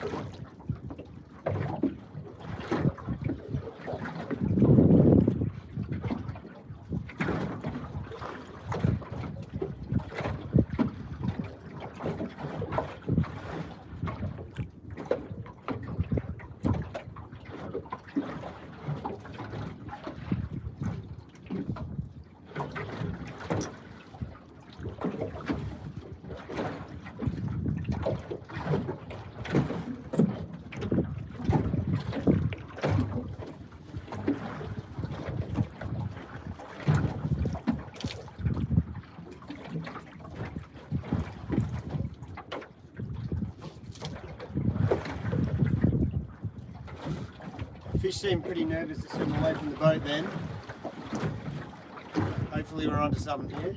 Fish seemed pretty nervous to swim away from the boat then. Hopefully we're onto something here.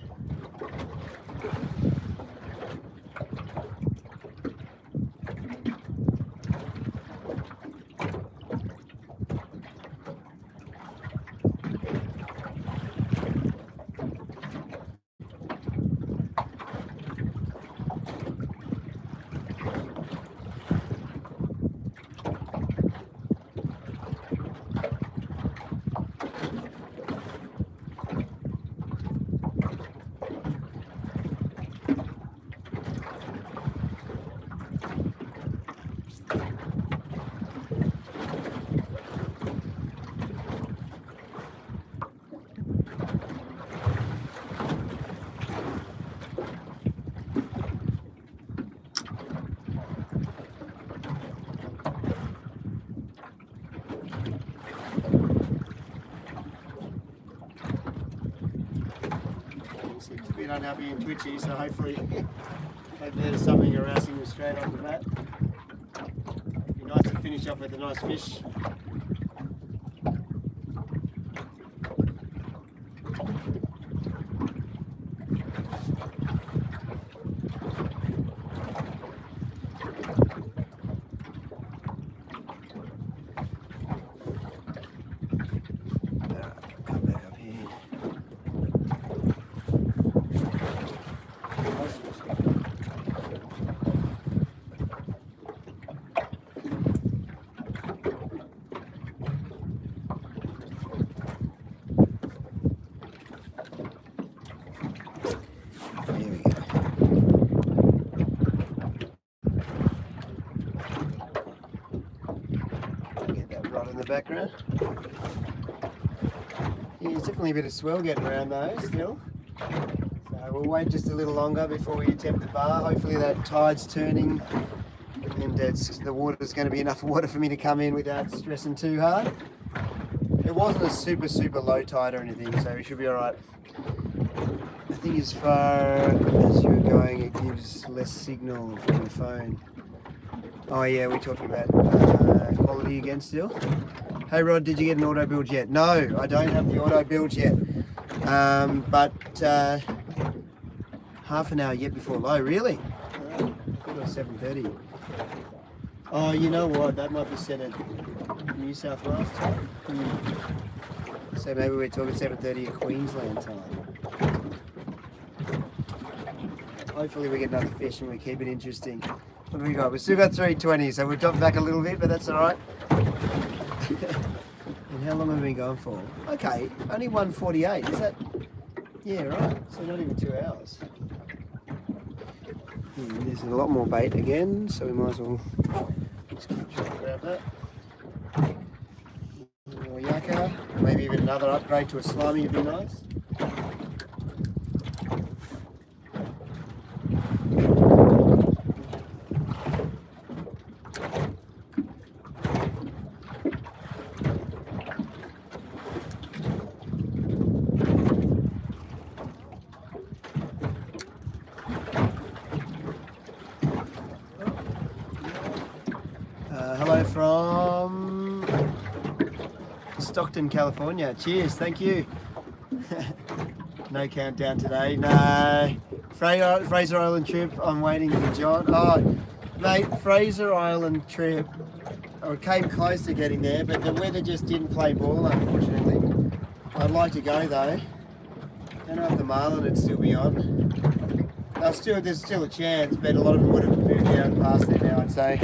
bit unhappy and twitchy, so hopefully there's something harassing him straight off the bat. Be nice to finish off with a nice fish. Come back up here. Here we go. Get that rod in the background. Yeah, there's definitely a bit of swell getting around though, still. So we'll wait just a little longer before we attempt the bar. Hopefully that tide's turning and the water's going to be enough water for me to come in without stressing too hard. It wasn't a super low tide or anything, so we should be alright. I think as far as you're going, it gives less signal from your phone. Oh yeah, we're talking about quality again still. Hey Rod, did you get an auto build yet? No, I don't have the auto build yet. But half an hour yet before low, really? I thought it was 7:30. Oh, you know what? That might be set at New South Wales time. So maybe we're talking 7:30 at Queensland time. Hopefully we get another fish and we keep it interesting. What do we got? We've still got 320, so we've dropped back a little bit, but that's alright. And how long have we been going for? Okay, only 1:48. Is that? Yeah, right. So not even 2 hours. There's a lot more bait again, so we might as well just keep trying to grab that. More yakka. Maybe even another upgrade to a slimy would be nice. Hello from Stockton, California. Cheers, thank you. No countdown today. No. Fraser Island trip. I'm waiting for John. Oh, mate, Fraser Island trip. I came close to getting there, but the weather just didn't play ball, unfortunately. I'd like to go though. Don't know if the marlin would still be on. There's still a chance, but a lot of them would have moved down past there now, I'd say.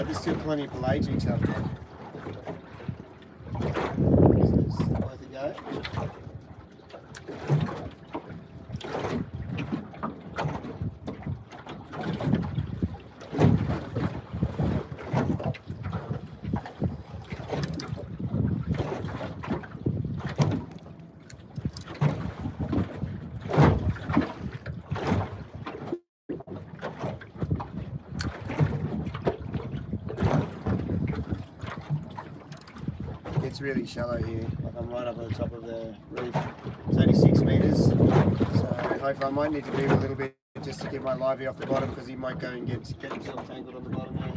There's still plenty of pelagics up there. So it's worth a go. It's really shallow here. Like I'm right up at the top of the reef. It's only 6 meters, so hopefully I might need to move a little bit just to get my livey off the bottom because he might go and get himself tangled on the bottom there.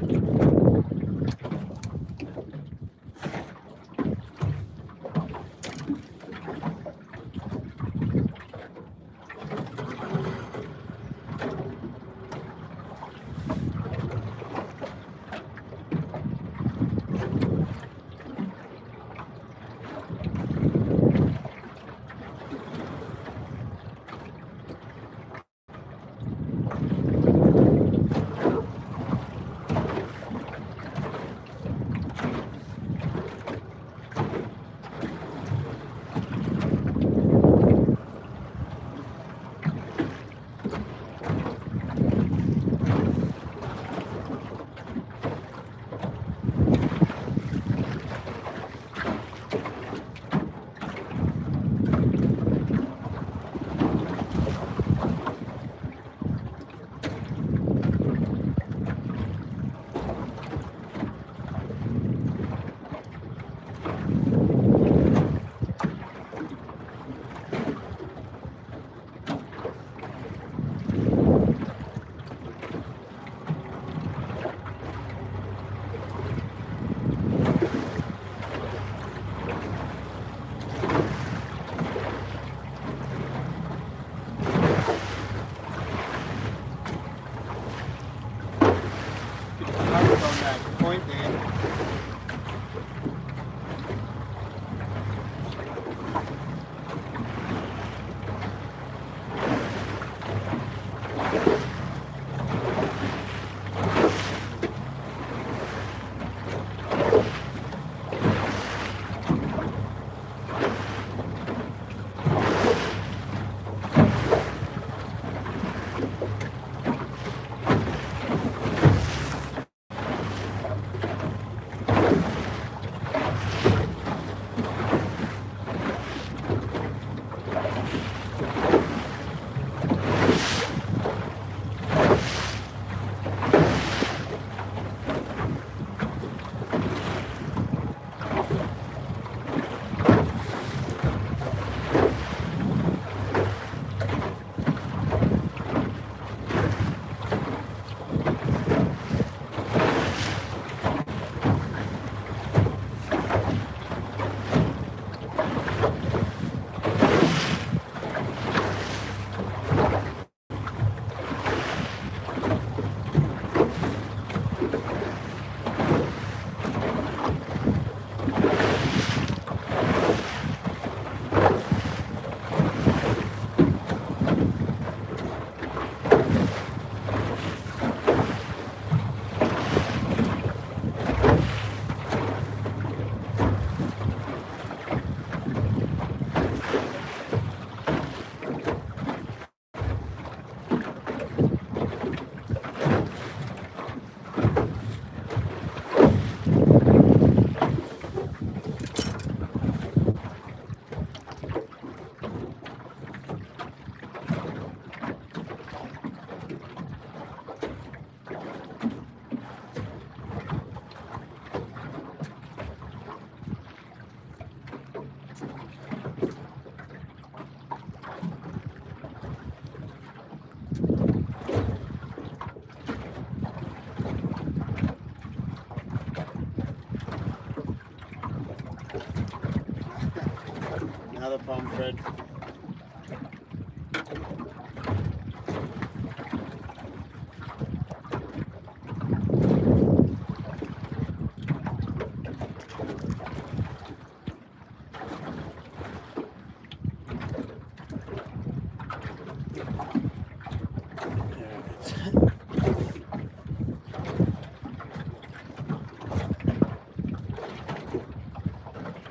Another palm thread.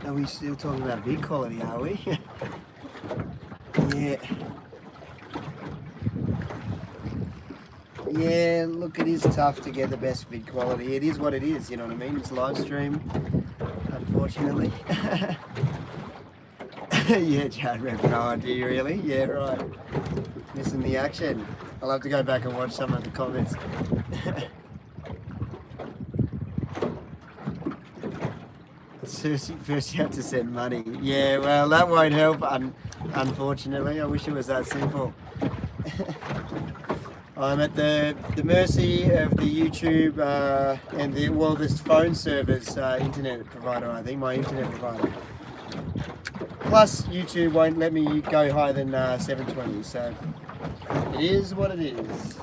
Are we still talking about vid quality, are we? Yeah. Yeah, look, it is tough to get the best vid quality. It is what it is, you know what I mean? It's live stream, unfortunately. Yeah, Chad Rep, no, do you really? Yeah, right. Missing the action. I'll have to go back and watch some of the comments. First you have to send money. Yeah, well, that won't help, unfortunately. I wish it was that simple. I'm at the mercy of the YouTube and this phone server's internet provider, I think, my internet provider. Plus, YouTube won't let me go higher than 720, so it is what it is.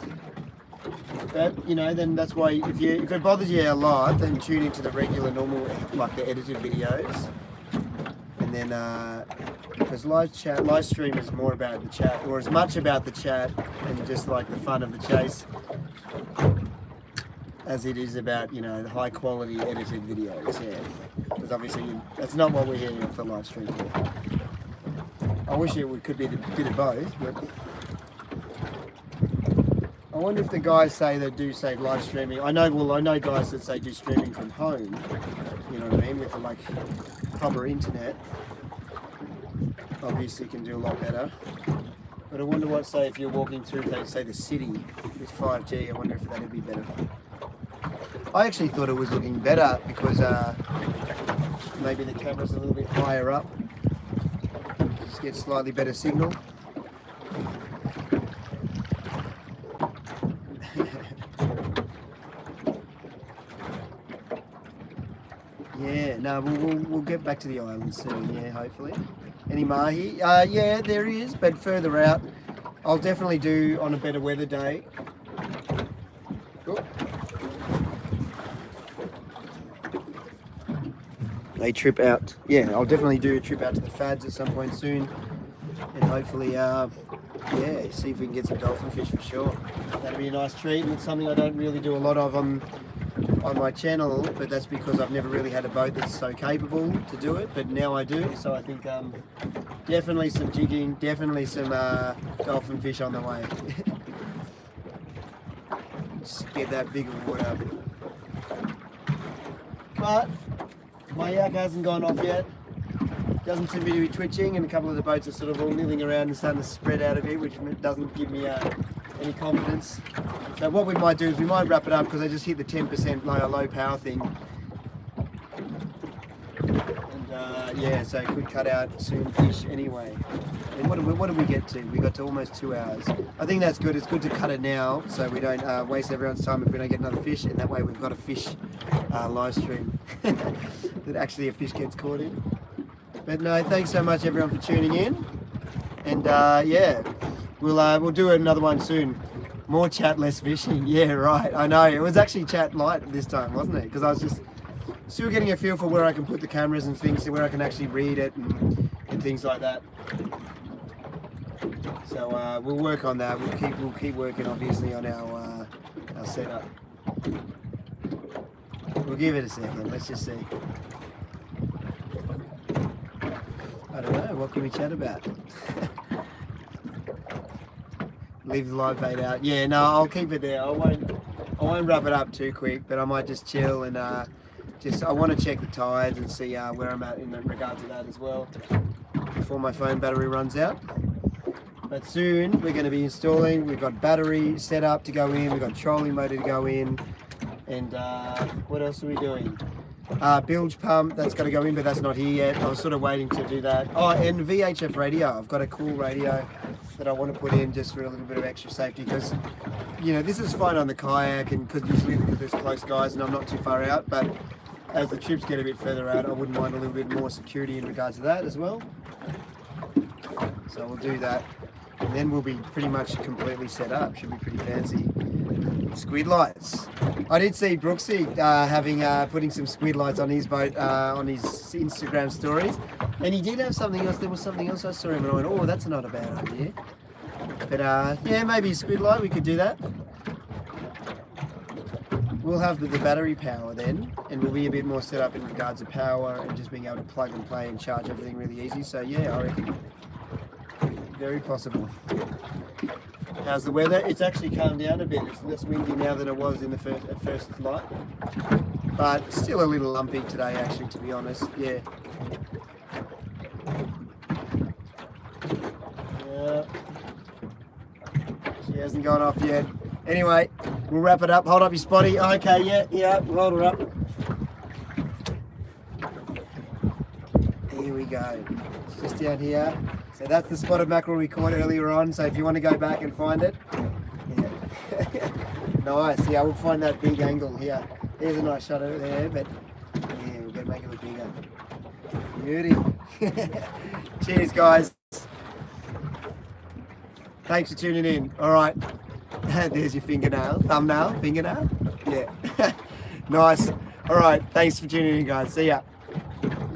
But, you know, then that's why if it bothers you a lot, then tune into the regular, normal, like the edited videos. And then, because live stream is more about the chat, or as much about the chat and just like the fun of the chase, as it is about, you know, the high quality edited videos, yeah. Because obviously that's not what we're here for live stream for. I wish it could be a bit of both, but I wonder if the guys do say live streaming. I know guys that say do streaming from home, you know what I mean, with the, like, proper internet. Obviously can do a lot better. But I wonder what, say, if you're walking through, say, the city with 5G, I wonder if that'd be better. I actually thought it was looking better because maybe the camera's a little bit higher up. Just get slightly better signal. Yeah, no, we'll get back to the island soon, yeah, hopefully. Any mahi? Yeah, there is, but further out. I'll definitely do on a better weather day. Cool. A trip out. Yeah, I'll definitely do a trip out to the Fads at some point soon. And hopefully, yeah, see if we can get some dolphin fish for sure. That'd be a nice treat, and it's something I don't really do a lot of on my channel, but that's because I've never really had a boat that's so capable to do it, but now I do, so I think definitely some jigging, definitely some dolphin fish on the way. Just get that bigger water. But my yak hasn't gone off yet. Doesn't seem to be twitching, and a couple of the boats are sort of all milling around and starting to spread out a bit, which doesn't give me any confidence. So what we might do is we might wrap it up because I just hit the 10% low power thing. And yeah, so it could cut out soon-ish anyway. And what did we get to? We got to almost 2 hours. I think that's good. It's good to cut it now so we don't waste everyone's time if we don't get another fish, and that way we've got a fish live stream that actually a fish gets caught in. But no, thanks so much everyone for tuning in. And yeah, we'll do another one soon. More chat, less fishing. Yeah, right. I know. It was actually chat light this time, wasn't it? Because I was just still getting a feel for where I can put the cameras and things, where I can actually read it and things like that. So we'll work on that. We'll keep working, obviously, on our setup. We'll give it a second. Let's just see. I don't know. What can we chat about? Leave the live bait out. Yeah, no, I'll keep it there. I won't wrap it up too quick, but I might just chill and I want to check the tides and see where I'm at in regard to that as well before my phone battery runs out. But soon we're going to be installing. We've got battery set up to go in. We've got trolling motor to go in, and what else are we doing? Bilge pump, that's got to go in, but that's not here yet. I was sort of waiting to do that. Oh, and VHF radio. I've got a cool radio that I want to put in just for a little bit of extra safety, because, you know, this is fine on the kayak and because there's close guys and I'm not too far out, but as the trips get a bit further out, I wouldn't mind a little bit more security in regards to that as well. So we'll do that. And then we'll be pretty much completely set up. Should be pretty fancy. Squid lights. I did see Brooksy putting some squid lights on his boat on his Instagram stories, and he did have something else. There was something else I saw him, and I went, "Oh, that's not a bad idea." But yeah, maybe a squid light. We could do that. We'll have the battery power then, and we'll be a bit more set up in regards to power and just being able to plug and play and charge everything really easy. So yeah, I reckon very possible. How's the weather? It's actually calmed down a bit. It's less windy now than it was in the first light, but still a little lumpy today, actually, to be honest. Yeah. She hasn't gone off yet. Anyway, we'll wrap it up. Hold up your spotty. Okay, yeah, hold her up. Here we go. It's just down here. So that's the spotted mackerel we caught earlier on. So if you want to go back and find it, yeah. Nice. Yeah, we'll find that big angle here. There's a nice shot over there, but yeah, we're gonna make it look bigger. Beauty. Cheers, guys. Thanks for tuning in. All right. There's your thumbnail, fingernail. Yeah. Nice. All right. Thanks for tuning in, guys. See ya.